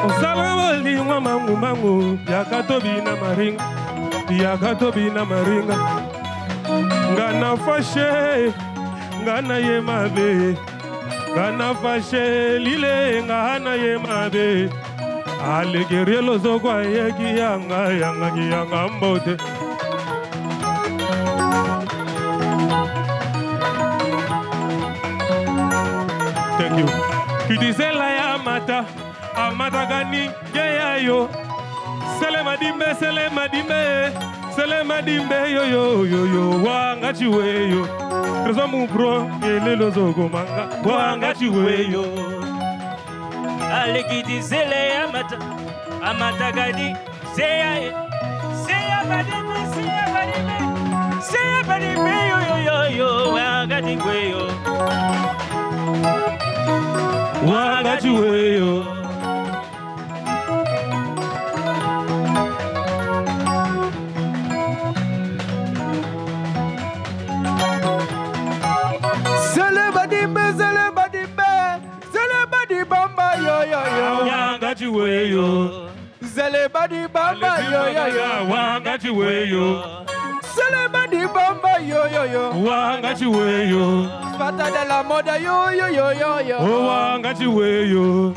H: osala boli ngwa mangu yakato bina maringa ngana fashe ngana yemabe ngana fashe lile ngana yemabe ale gerelo zogwa yeki yanga mbote thank you kidisela ya amata gani yo sele madimbe yo wanga chiweyo trezo mubro gelelo zogo manga wanga chiweyo
I: Alegidi zele amata gadi seya badime yo wangati gweyo
H: wangati weyo
D: Zele badi bamba yo
H: wangati weyo
D: Zele badi bamba yo
H: wangati weyo
D: Spata de la moda yo
H: oh wangati weyo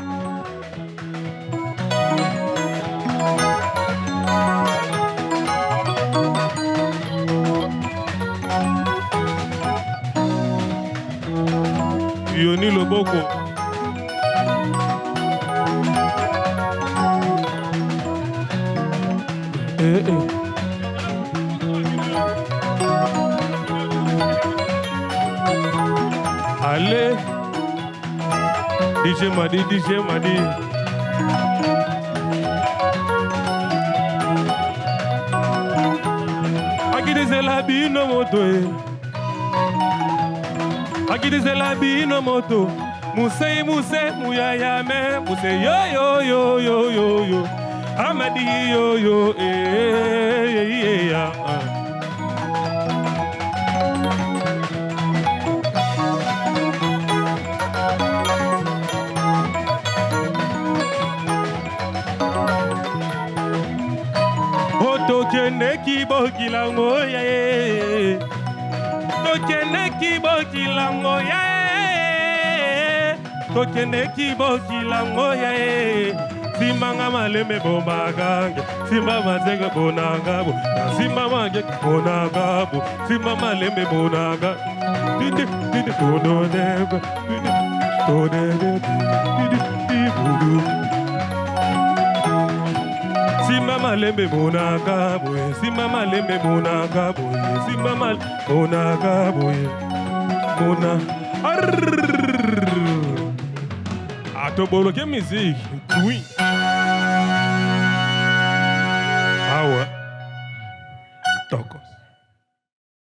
H: Yoni loboko Ale DJ Madi Akideze la bino moto Tokidise la bino moto. Muse muyayame. Muse yo. Amadi yo. Tokene kilango ya Tokene kilango ya Tokene kilango ya Simanga maleme bombagange Simba mazenge bonangabo Simba mange bonangabo Simba maleme bonaga Didi bononebe Didi Simba malembe monaga boye, simba malembe monaga boye, simba mal monaga boye, mona. Atobolo ke music, oui. Awa, tokos.